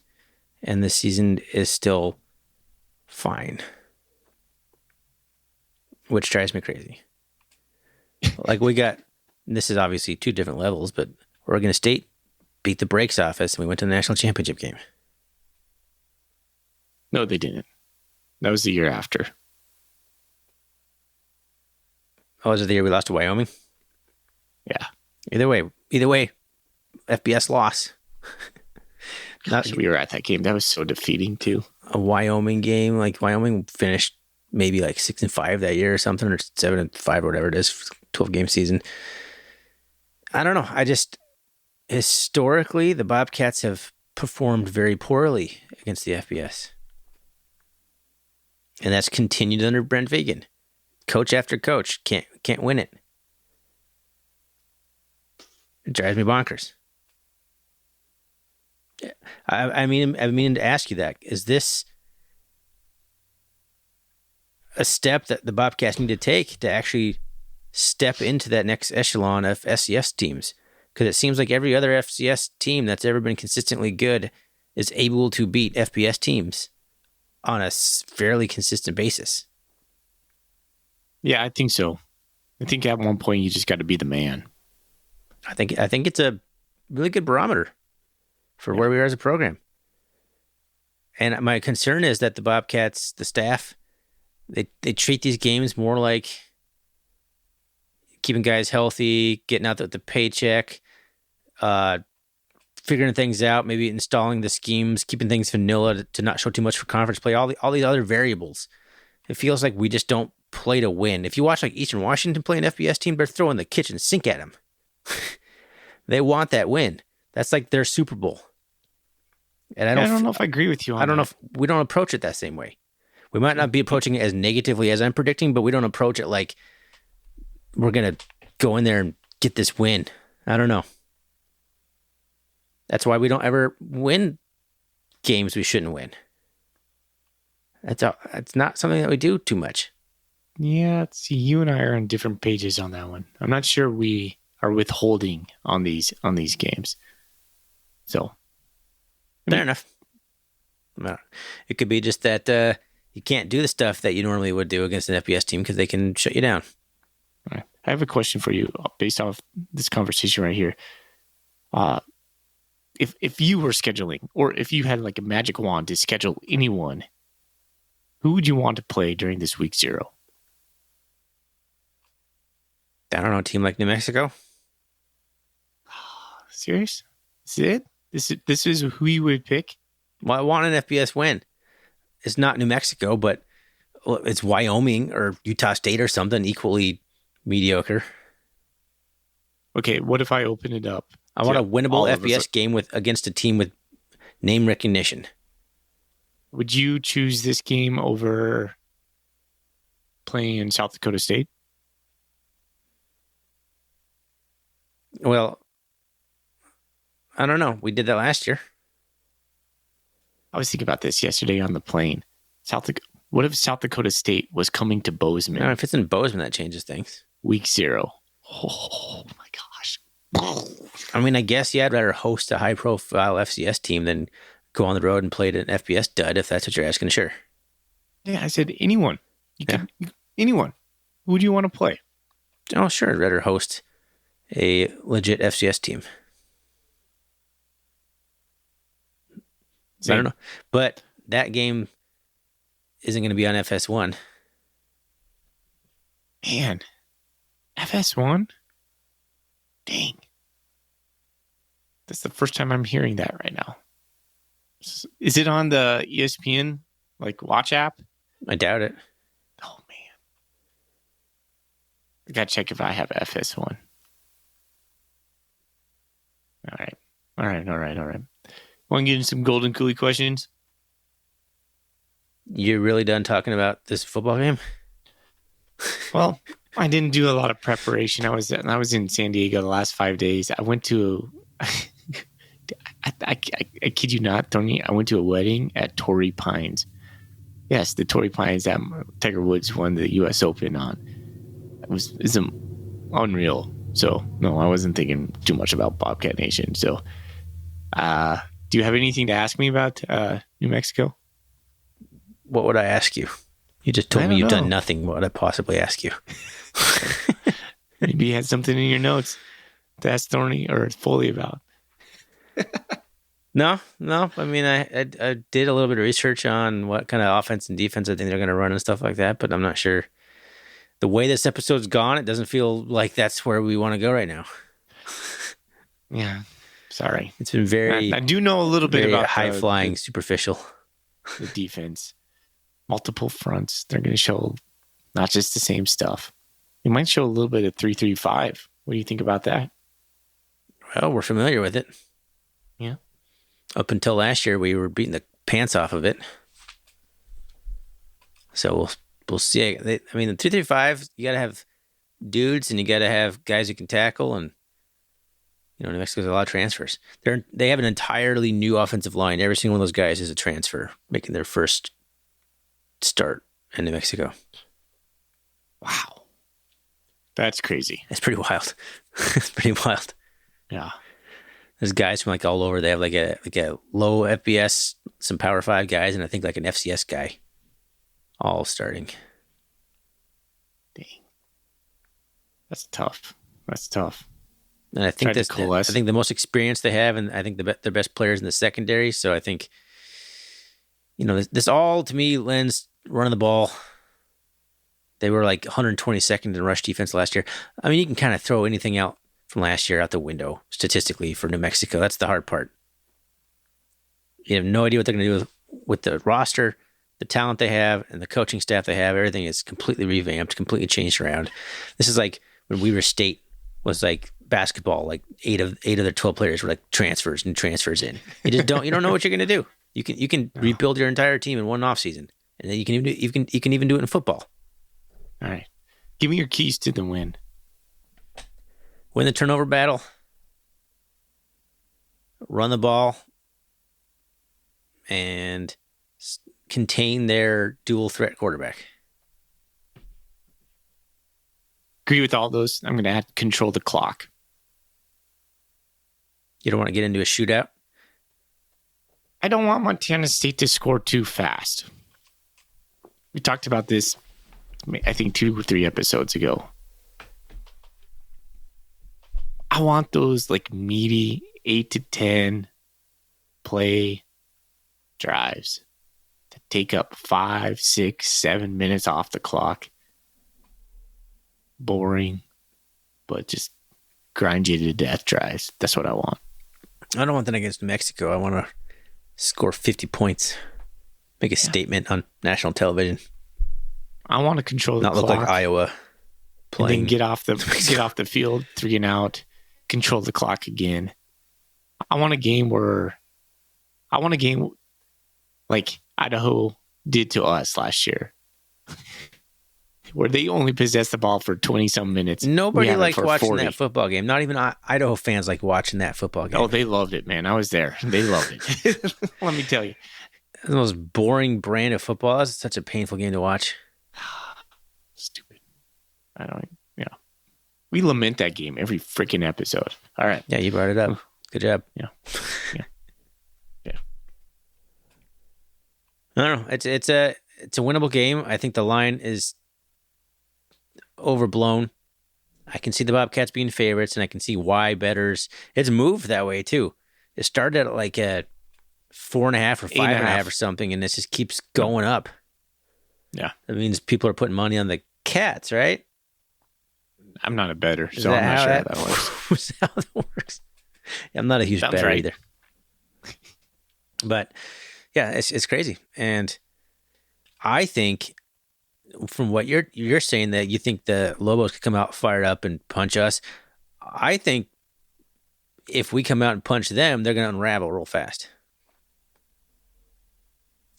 and the season is still fine. Which drives me crazy. Like this is obviously two different levels, but Oregon State beat the brakes off us and we went to the national championship game. No, they didn't. That was the year after. Oh, was it the year we lost to Wyoming? Yeah. Either way, FBS loss. Gosh, we were at that game. That was so defeating too. A Wyoming game, like Wyoming finished maybe like 6-5 that year or something, or 7-5 or whatever it is, 12-game season. I don't know. Historically, the Bobcats have performed very poorly against the FBS. And that's continued under Brent Vigen. Coach after coach can't win it. It drives me bonkers. I mean to ask you that. Is this a step that the Bobcats need to take to actually step into that next echelon of FCS teams? Because it seems like every other FCS team that's ever been consistently good is able to beat FBS teams. on a fairly consistent basis. Yeah, I think so. I think at one point you just got to be the man. I think it's a really good barometer for where we are as a program. And my concern is that the Bobcats, the staff, they treat these games more like keeping guys healthy, getting out the paycheck, figuring things out, maybe installing the schemes, keeping things vanilla to not show too much for conference play, all these other variables. It feels like we just don't play to win. If you watch like Eastern Washington play an FBS team, they're throwing the kitchen sink at them. They want that win. That's like their Super Bowl. And I don't know if I agree with you on I don't that. know if we don't approach it that same way. We might not be approaching it as negatively as I'm predicting, but we don't approach it like we're going to go in there and get this win. I don't know. That's why we don't ever win games we shouldn't win. That's not something that we do too much. Yeah, see, you and I are on different pages on that one. I'm not sure we are withholding on these games. So, fair enough. It could be just that you can't do the stuff that you normally would do against an FBS team because they can shut you down. All right. I have a question for you based off this conversation right here. If you were scheduling, or if you had like a magic wand to schedule anyone, who would you want to play during this week 0? I don't know, a team like New Mexico? Serious? Is it? This is who you would pick? Well, I want an FBS win. It's not New Mexico, but it's Wyoming or Utah State or something equally mediocre. Okay, what if I open it up? I want a winnable FBS game against a team with name recognition. Would you choose this game over playing in South Dakota State? Well, I don't know. We did that last year. I was thinking about this yesterday on the plane. What if South Dakota State was coming to Bozeman? If it's in Bozeman, that changes things. Week 0. Oh my gosh. I mean, I guess I'd rather host a high-profile FCS team than go on the road and play an FBS dud, if that's what you're asking, sure. Yeah, I said anyone. Anyone. Who would you want to play? Oh, sure. I'd rather host a legit FCS team. I don't know. But that game isn't going to be on FS1. Man. FS1? Dang. That's the first time I'm hearing that right now. Is it on the ESPN watch app? I doubt it. Oh man. I gotta check if I have FS1. All right. Want to get into some Golden Coolie questions? You really done talking about this football game? Well, I didn't do a lot of preparation. I was in San Diego the last 5 days. I went to I kid you not, Tony. I went to a wedding at Torrey Pines. Yes, the Torrey Pines that Tiger Woods won the U.S. Open on. It's unreal. So no, I wasn't thinking too much about Bobcat Nation. So, do you have anything to ask me about New Mexico? What would I ask you? You just told me you've done nothing. What would I possibly ask you? Maybe you had something in your notes to ask Thorny or Foley about. No. I mean, I did a little bit of research on what kind of offense and defense I think they're going to run and stuff like that, but I'm not sure. The way this episode's gone, it doesn't feel like that's where we want to go right now. Yeah, sorry. It's been very. I do know a little bit about high flying, superficial. The defense, multiple fronts. They're going to show not just the same stuff. They might show a little bit of 3-3-5. What do you think about that? Well, we're familiar with it. Yeah. Up until last year, we were beating the pants off of it. So we'll see. I mean, the 3-3-5, you got to have dudes and you got to have guys who can tackle. And, New Mexico's a lot of transfers. They have an entirely new offensive line. Every single one of those guys is a transfer, making their first start in New Mexico. Wow. That's crazy. It's pretty wild. It's pretty wild. Yeah. There's guys from like all over. They have like a low FBS, some Power 5 guys, and I think like an FCS guy, all starting. Dang, that's tough. That's tough. And I think I think the most experience they have, and I think their best players in the secondary. So I think, this all to me lends running the ball. They were like 122nd in rush defense last year. I mean, you can kind of throw anything out from last year out the window statistically for New Mexico. That's the hard part. You have no idea what they're going to do with the roster, the talent they have, and the coaching staff they have. Everything is completely revamped, completely changed around. This is like when Weber State was like basketball, like eight of their 12 players were like transfers in. You don't know what you're going to do. You can rebuild your entire team in one offseason, and then you can even do it in football. All right. Give me your keys to the win. Win the turnover battle. Run the ball. And contain their dual threat quarterback. Agree with all those. I'm going to have to control the clock. You don't want to get into a shootout? I don't want Montana State to score too fast. We talked about this, I think 2 or 3 episodes ago. I want those like meaty 8 to 10 play drives to take up 5, 6, 7 minutes off the clock. Boring, but just grind you to death drives. That's what I want. I don't want that against New Mexico. I want to score 50 points. Make a statement on national television. I want to control the clock. Not look like Iowa playing. And then get off the field, 3 and out, control the clock again. I want a game like Idaho did to us last year, where they only possessed the ball for 20-some minutes. Nobody liked watching 40. That football game. Not even Idaho fans like watching that football game. Oh, they loved it, man. I was there. They loved it. Let me tell you. The most boring brand of football. That's such a painful game to watch. Stupid. We lament that game every freaking episode. All right. Yeah, you brought it up. Good job. Yeah. I don't know. It's a winnable game. I think the line is overblown. I can see the Bobcats being favorites, and I can see why bettors. It's moved that way too. It started at like a 4.5 or 5.5 or something, and this just keeps going up. Yeah, that means people are putting money on the Cats, right? I'm not a bettor, so I'm not sure how that works. Is that how that works? I'm not a huge bettor either. But yeah, it's crazy, and I think from what you're saying that you think the Lobos could come out fired up and punch us. I think if we come out and punch them, they're going to unravel real fast.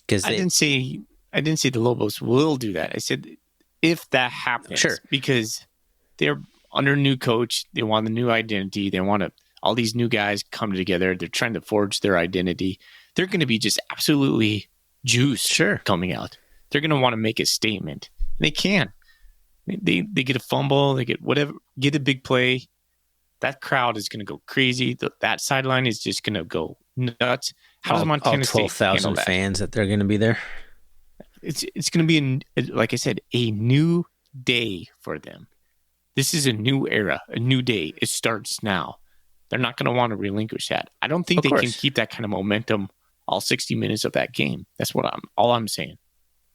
Because I didn't say the Lobos will do that. I said if that happens, sure, because they're under new coach, they want the new identity, they want all these new guys come together. They're trying to forge their identity. They're going to be just absolutely juiced, sure, coming out. They're going to want to make a statement. And they can. They get a fumble, they get whatever, get a big play. That crowd is going to go crazy. That sideline is just going to go nuts. How does Montana State 12,000 fans that they're going to be there? It's going to be, like I said, a new day for them. This is a new era, a new day. It starts now. They're not going to want to relinquish that. I don't think they can keep that kind of momentum all 60 minutes of that game. That's all I'm saying.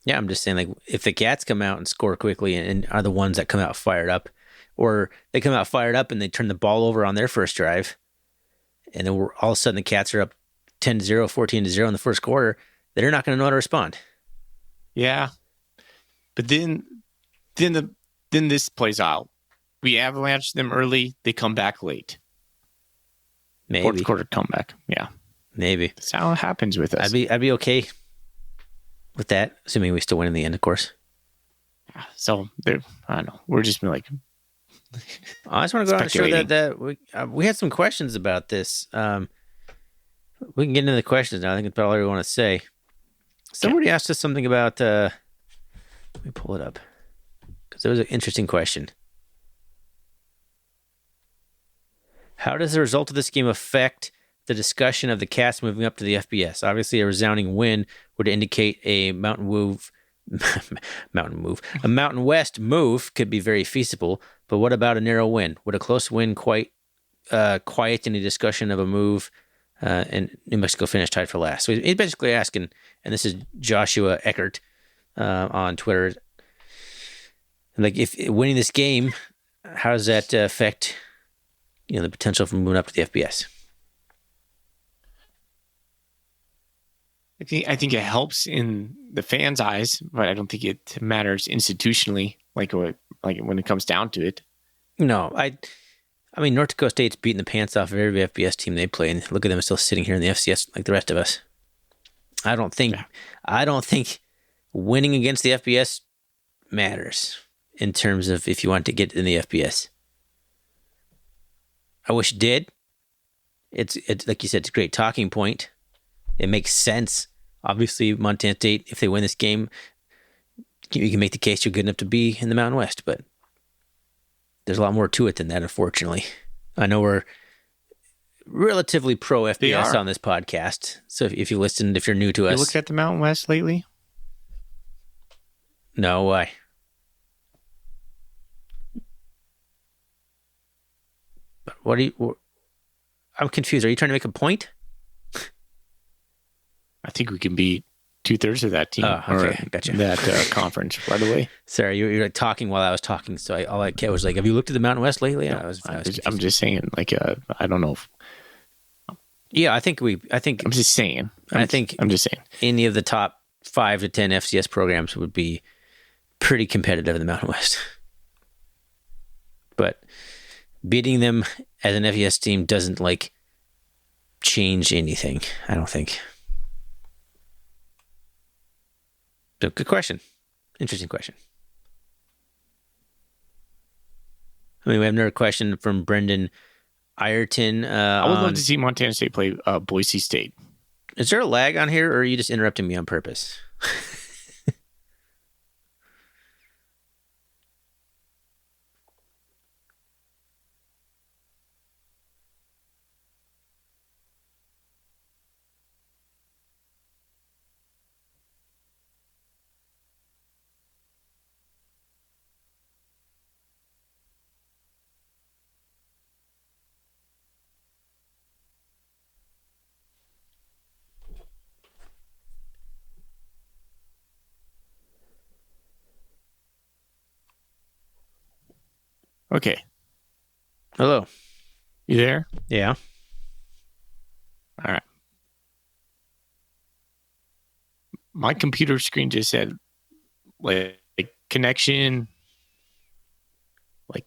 Yeah, I'm just saying, like, if the Cats come out and score quickly and are the ones that come out fired up, or they come out fired up and they turn the ball over on their first drive, and then all of a sudden the Cats are up 10-0, 14-0 in the first quarter, they're not going to know how to respond. Yeah. But then this plays out. We avalanche them early, they come back late. Maybe. Fourth quarter comeback. Yeah. Maybe. That's how it happens with us. I'd be okay with that, assuming we still win in the end, of course. Yeah, so I don't know. We're just like, I just want to go out and show that we had some questions about this. We can get into the questions now. I think that's all I want to say. Somebody asked us something about. Let me pull it up because it was an interesting question. How does the result of this game affect the discussion of the cast moving up to the FBS. Obviously, a resounding win would indicate a Mountain West move could be very feasible. But what about a narrow win? Would a close win quiet any discussion of a move? And New Mexico finished tied for last. So he's basically asking, and this is Joshua Eckert on Twitter, like, if winning this game, how does that affect the potential for moving up to the FBS? I think it helps in the fans' eyes, but I don't think it matters institutionally, like when it comes down to it. No, I mean, North Dakota State's beating the pants off of every FBS team they play, and look at them still sitting here in the FCS like the rest of us. I don't think winning against the FBS matters in terms of if you want to get in the FBS. I wish it did. It's like you said, it's a great talking point. It makes sense. Obviously, Montana State, if they win this game, you can make the case you're good enough to be in the Mountain West, but there's a lot more to it than that, unfortunately. I know we're relatively pro FBS on this podcast, so if you listened, if you're new to us. You looked at the Mountain West lately? No, why? I'm confused. Are you trying to make a point? I think we can beat 2/3 of that team. Oh, okay. Gotcha. That conference right away. Sorry, you were talking while I was talking, so all I was like, have you looked at the Mountain West lately? No, I'm just saying, like, I don't know. Yeah, I think I'm just saying. I'm just saying. Any of the top 5 to 10 FCS programs would be pretty competitive in the Mountain West. But beating them as an FCS team doesn't, like, change anything, I don't think. So, good question. Interesting question. I mean, we have another question from Brendan Ireton. I would love to see Montana State play Boise State. Is there a lag on here, or are you just interrupting me on purpose? Okay. Hello. You there? Yeah. All right. My computer screen just said, like, connection, like,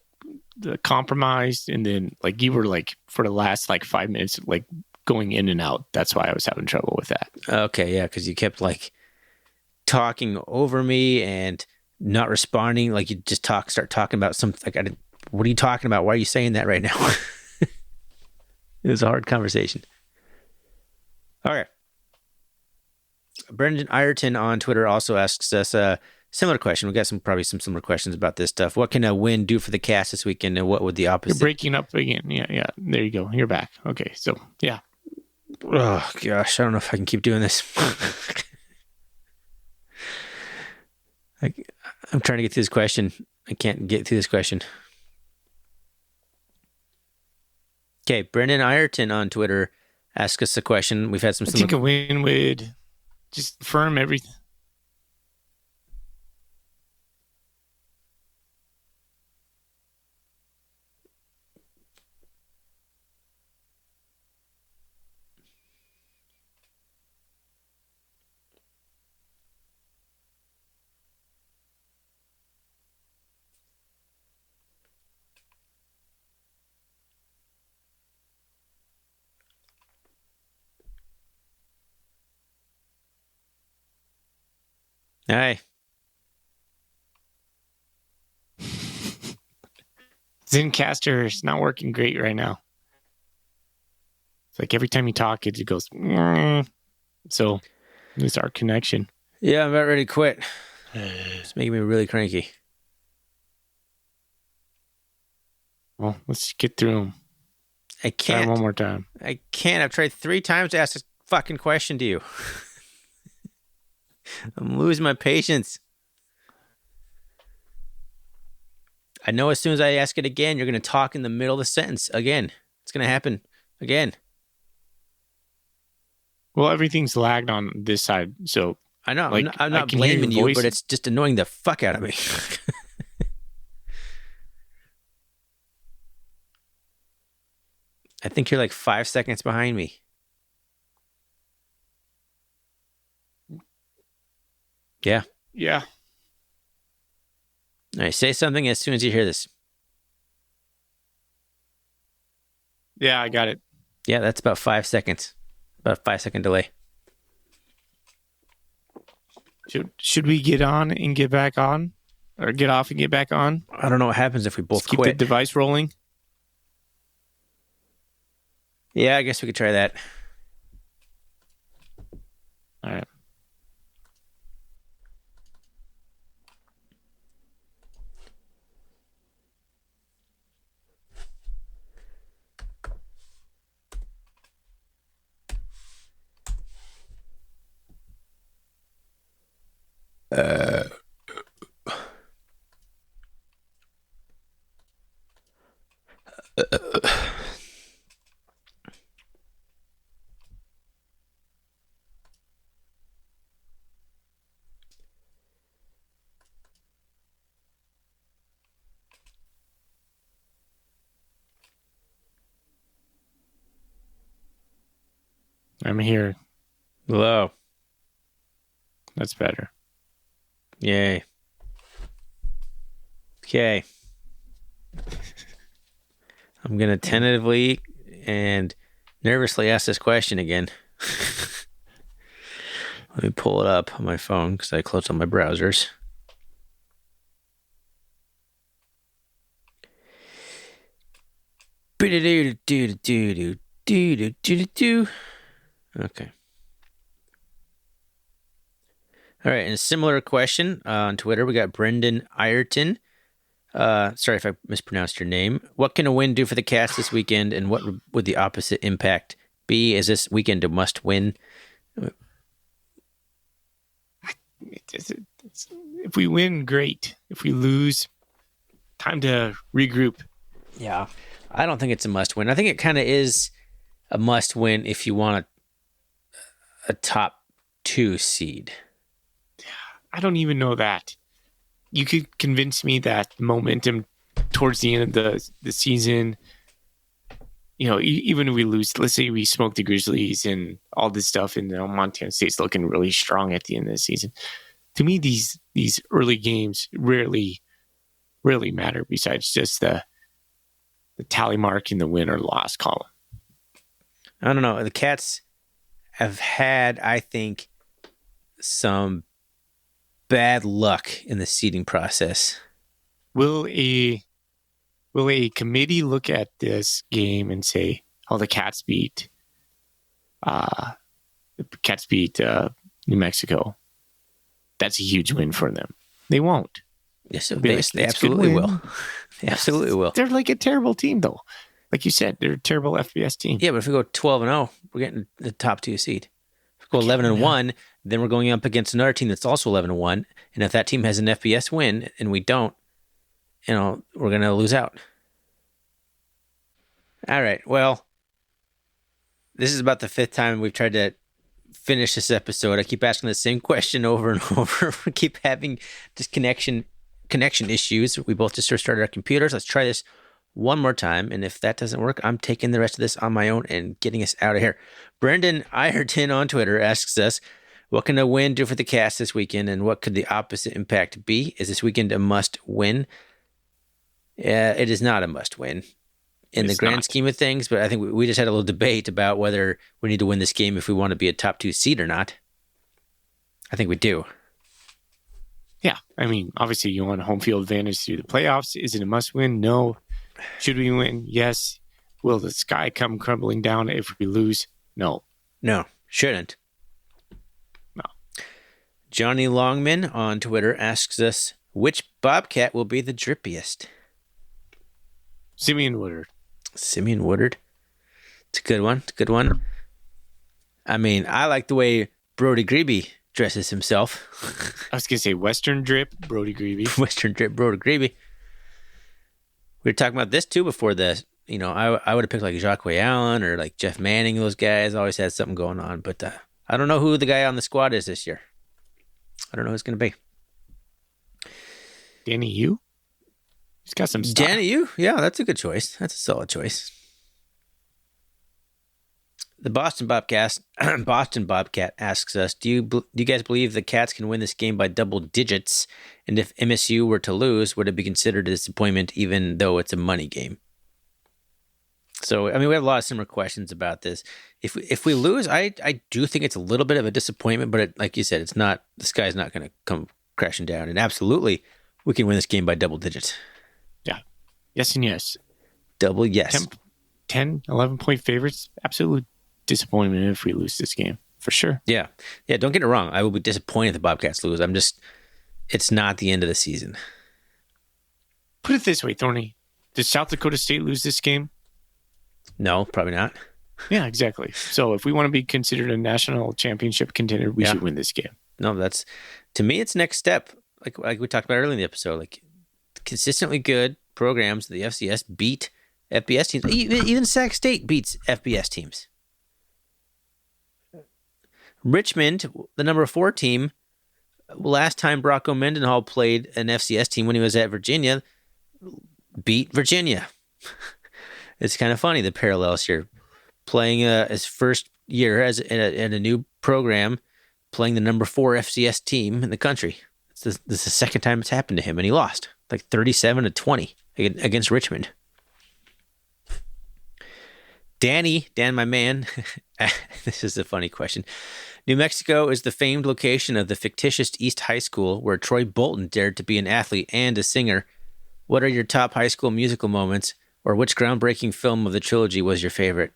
the compromised, and then, like, you were, like, for the last, like, 5 minutes, like, going in and out. That's why I was having trouble with that. Okay, yeah, because you kept, like, talking over me and not responding. Like, you just start talking about something. Like, what are you talking about? Why are you saying that right now? It was a hard conversation. Okay. Brendan Ireton on Twitter also asks us a similar question. We got probably some similar questions about this stuff. What can a win do for the Cast this weekend, and what would the opposite? You're breaking up again. Yeah. There you go. You're back. Okay, so, yeah. Oh, gosh. I don't know if I can keep doing this. I'm trying to get through this question. I can't get through this question. Okay, Brendan Ireton on Twitter asked us a question. We've had some. I think a win would just firm everything. Hi. Zencastr is not working great right now. It's like every time you talk, it goes. So it's our connection. Yeah, I'm about ready to quit. It's making me really cranky. Well, let's get through them. I Try can't. one more time. I can't. I've tried 3 times to ask this fucking question to you. I'm losing my patience. I know as soon as I ask it again, you're going to talk in the middle of the sentence again. It's going to happen again. Well, everything's lagged on this side, so I know. Like, I'm I not can hear your blaming you, voice. but it's just annoying the fuck out of me. I think you're like 5 seconds behind me. Yeah. yeah. All right. Say something as soon as you hear this. Yeah, I got it. Yeah, that's about 5 seconds. About a 5-second delay. Should we get on and get back on, or get off and get back on? I don't know what happens if we both Just keep quit. the device rolling. Yeah, I guess we could try that. All right. I'm here. Hello. That's better. Yay. Okay. I'm going to tentatively and nervously ask this question again. Let me pull it up on my phone because I closed all my browsers. Okay. All right, and a similar question on Twitter. We got Brendan Ireton. Sorry if I mispronounced your name. What can a win do for the Cats this weekend, and what would the opposite impact be? Is this weekend a must-win? If we win, great. If we lose, time to regroup. Yeah, I don't think it's a must-win. I think it kind of is a must-win if you want a top 2 seed. I don't even know that. You could convince me that momentum towards the end of the season, even if we lose, let's say we smoke the Grizzlies and all this stuff, and Montana State's looking really strong at the end of the season. To me, these early games rarely matter besides just the tally mark in the win or loss column. I don't know. The Cats have had, I think, some bad luck in the seeding process. Will a committee look at this game and say, "Oh, the Cats beat New Mexico. That's a huge win for them." They won't. Yes, Be like, they "It's a good absolutely win." will. They absolutely will. They're like a terrible team, though. Like you said, they're a terrible FBS team. Yeah, but if we go 12-0, we're getting the top 2 seed. If we go 11-1, then we're going up against another team that's also 11-1. And if that team has an FBS win and we don't, we're going to lose out. All right. Well, this is about the 5th time we've tried to finish this episode. I keep asking the same question over and over. We keep having just connection issues. We both just restarted our computers. Let's try this one more time. And if that doesn't work, I'm taking the rest of this on my own and getting us out of here. Brendan Ireton on Twitter asks us, what can a win do for the Cats this weekend, and what could the opposite impact be? Is this weekend a must-win? It is not a must-win in the grand scheme of things, but I think we just had a little debate about whether we need to win this game if we want to be a top 2 seed or not. I think we do. Yeah. I mean, obviously you want a home field advantage through the playoffs. Is it a must-win? No. Should we win? Yes. Will the sky come crumbling down if we lose? No. No, shouldn't. No. Johnny Longman on Twitter asks us, which Bobcat will be the drippiest? Simeon Woodard. Simeon Woodard? It's a good one. It's a good one. I mean, I like the way Brody Grebe dresses himself. I was going to say Western Drip, Brody Grebe. Western Drip, Brody Grebe. We were talking about this too before this. You know, I would have picked like Jacques Allen or like Jeff Manning. Those guys always had something going on. But I don't know who the guy on the squad is this year. I don't know who it's going to be. Danny Yu? He's got some style. Danny Yu? Yeah, that's a good choice. That's a solid choice. The Boston Bobcat asks us, do you guys believe the Cats can win this game by double digits? And if MSU were to lose, would it be considered a disappointment even though it's a money game? So, I mean, we have a lot of similar questions about this. If we lose, I do think it's a little bit of a disappointment, but like you said, it's not, the sky's not going to come crashing down. And absolutely, we can win this game by double digits. Yeah. Yes and yes. Double yes. 10, 11-point favorites. Absolute disappointment if we lose this game, for sure. Yeah. Yeah, don't get it wrong. I will be disappointed if the Bobcats lose. It's not the end of the season. Put it this way, Thorny. Did South Dakota State lose this game? No, probably not. Yeah, exactly. So if we want to be considered a national championship contender, we should win this game. No, that's, to me, it's next step. Like we talked about earlier in the episode, like consistently good programs, the FCS beat FBS teams. Even Sac State beats FBS teams. Richmond, the number 4 team, last time Bronco Mendenhall played an FCS team when he was at Virginia, beat Virginia. It's kind of funny, the parallels here. Playing his first year in a new program, playing the number 4 FCS team in the country. This is the second time it's happened to him, and he lost like 37-20 against Richmond. Dan, my man, this is a funny question. New Mexico is the famed location of the fictitious East High School where Troy Bolton dared to be an athlete and a singer. What are your top high school musical moments, or which groundbreaking film of the trilogy was your favorite?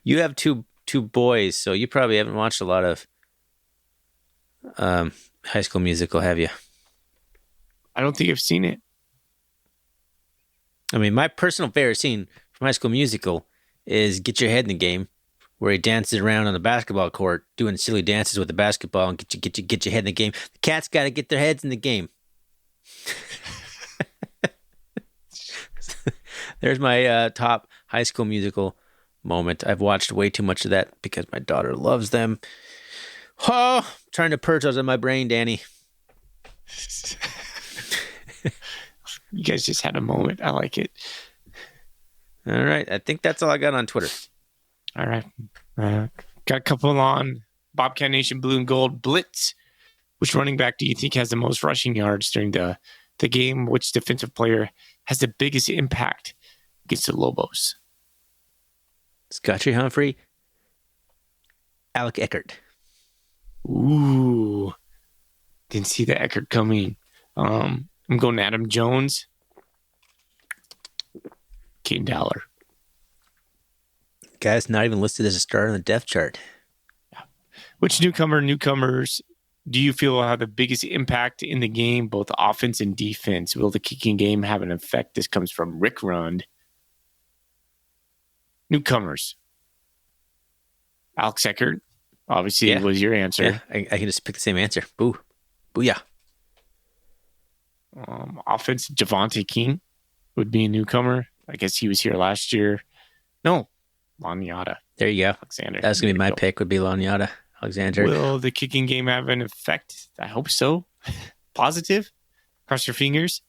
You have two boys, so you probably haven't watched a lot of High School Musical, have you? I don't think I've seen it. I mean, my personal favorite scene from High School Musical is Get Your Head in the Game, where he dances around on the basketball court doing silly dances with the basketball and get your head in the game. The Cats got to get their heads in the game. There's my top High School Musical moment. I've watched way too much of that because my daughter loves them. Oh, I'm trying to purge those in my brain, Danny. You guys just had a moment. I like it. All right. I think that's all I got on Twitter. All right. Got a couple on Bobcat Nation Blue and Gold Blitz. Which running back do you think has the most rushing yards during the game? Which defensive player has the biggest impact against the Lobos? Scotty Humphrey, Alec Eckert. Ooh. Didn't see the Eckert coming. I'm going Adam Jones. Caden Dowler. Guy's not even listed as a starter on the depth chart. Yeah. Which newcomers do you feel will have the biggest impact in the game, both offense and defense? Will the kicking game have an effect? This comes from Rick Rund. Newcomers. Alex Eckert, obviously, was your answer. Yeah, I can just pick the same answer. Boo. Booyah. Offense, Javonte King would be a newcomer. I guess he was here last year. No, Lanyata. There you go. Alexander. That's going to be my pick, would be Lanyata. Alexander. Will the kicking game have an effect? I hope so. Positive? Cross your fingers.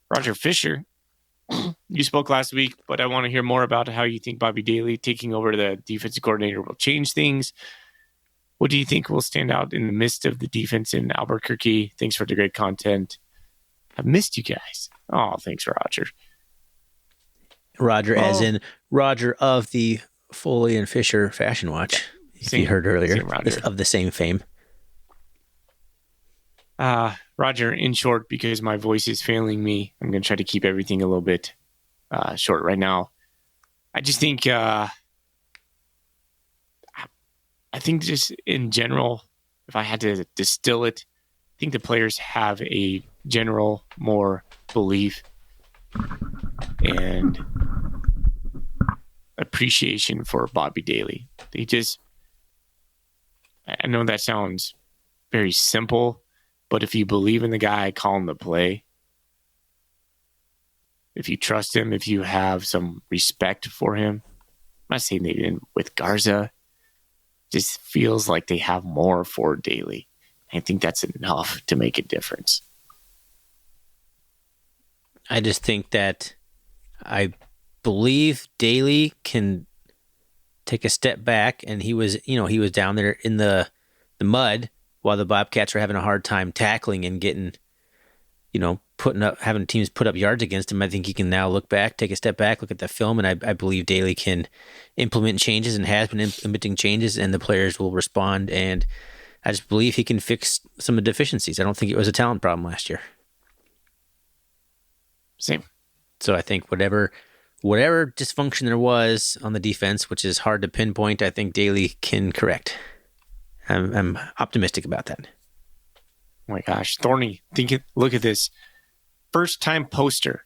Roger Fisher. You spoke last week, but I want to hear more about how you think Bobby Daly taking over the defensive coordinator will change things. What do you think will stand out in the midst of the defense in Albuquerque? Thanks for the great content. I've missed you guys. Oh, thanks, Roger. Roger, as in Roger of the Foley and Fisher Fashion Watch. If you heard earlier, of the same fame. Roger, in short, because my voice is failing me, I'm going to try to keep everything a little bit short right now. I just think, I think just in general, if I had to distill it, I think the players have a general more belief and appreciation for Bobby Daly. I know that sounds very simple, but if you believe in the guy, call him the play. If you trust him, if you have some respect for him, I'm not saying they didn't with Garza, just feels like they have more for Daly. I think that's enough to make a difference. I just think that I believe Daly can take a step back, and he was down there in the mud while the Bobcats were having a hard time tackling and getting, having teams put up yards against him. I think he can now look back, take a step back, look at the film, and I believe Daly can implement changes and has been implementing changes, and the players will respond. And I just believe he can fix some of the deficiencies. I don't think it was a talent problem last year. Same. So I think whatever dysfunction there was on the defense, which is hard to pinpoint, I think Daly can correct. I'm optimistic about that. Oh my gosh, Thorny, look at this. First time poster.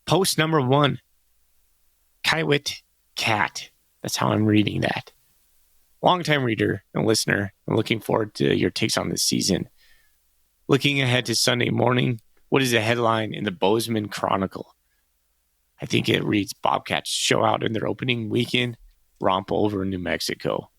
Post number 1. Kaiwit Cat. That's how I'm reading that. Longtime reader and listener. I'm looking forward to your takes on this season. Looking ahead to Sunday morning, what is the headline in the Bozeman Chronicle? I think it reads, Bobcats show out in their opening weekend, romp over New Mexico.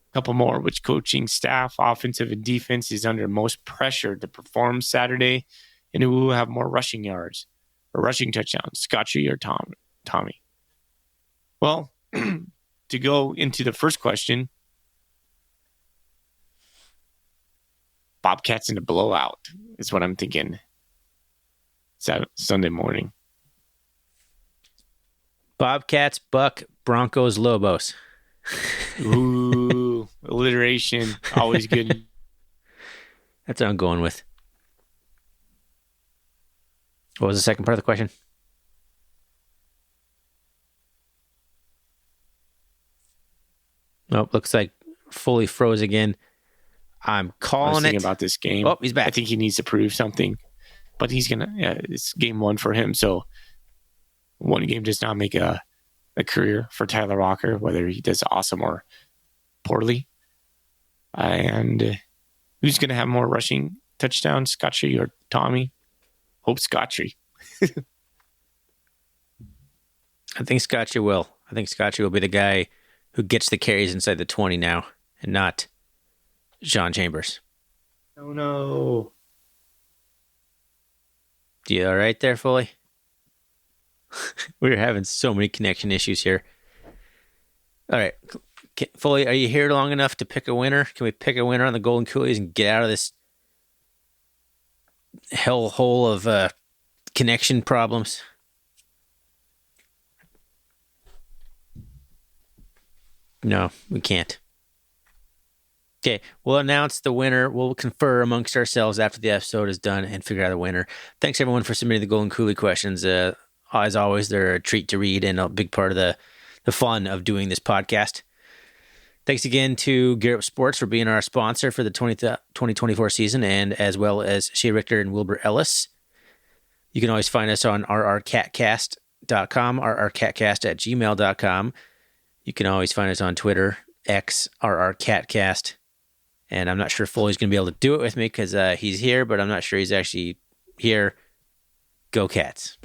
A couple more, which coaching staff, offensive and defense, is under most pressure to perform Saturday, and who will have more rushing yards or rushing touchdowns, Scotchy or Tommy? Well, to go into the first question, Bobcats in a blowout is what I'm thinking. Sunday morning. Bobcats, Buck, Broncos, Lobos. Ooh, alliteration. Always good. That's what I'm going with. What was the second part of the question? Nope, looks like fully froze again. I'm calling I was thinking it. about this game. Oh, he's back. I think he needs to prove something, but it's game 1 for him. So one game does not make a career for Tyler Walker, whether he does awesome or poorly. And who's going to have more rushing touchdowns, Scotchy or Tommy? Hope Scotchy. I think Scotchy will. I think Scotchy will be the guy who gets the carries inside the 20 now, and not John Chambers. Oh, no. You all right there, Foley? We're having so many connection issues here. All right. Foley, are you here long enough to pick a winner? Can we pick a winner on the Golden Coolies and get out of this hellhole of connection problems? No, we can't. Okay, we'll announce the winner. We'll confer amongst ourselves after the episode is done and figure out the winner. Thanks, everyone, for submitting the Golden Coolie questions. As always, they're a treat to read and a big part of the fun of doing this podcast. Thanks again to Gear Up Sports for being our sponsor for the 2024 season, and as well as Shea Richter and Wilbur Ellis. You can always find us on rrcatcast.com, rrcatcast@gmail.com. You can always find us on Twitter, X, rrcatcast. And I'm not sure Foley's going to be able to do it with me because he's here, but I'm not sure he's actually here. Go Cats.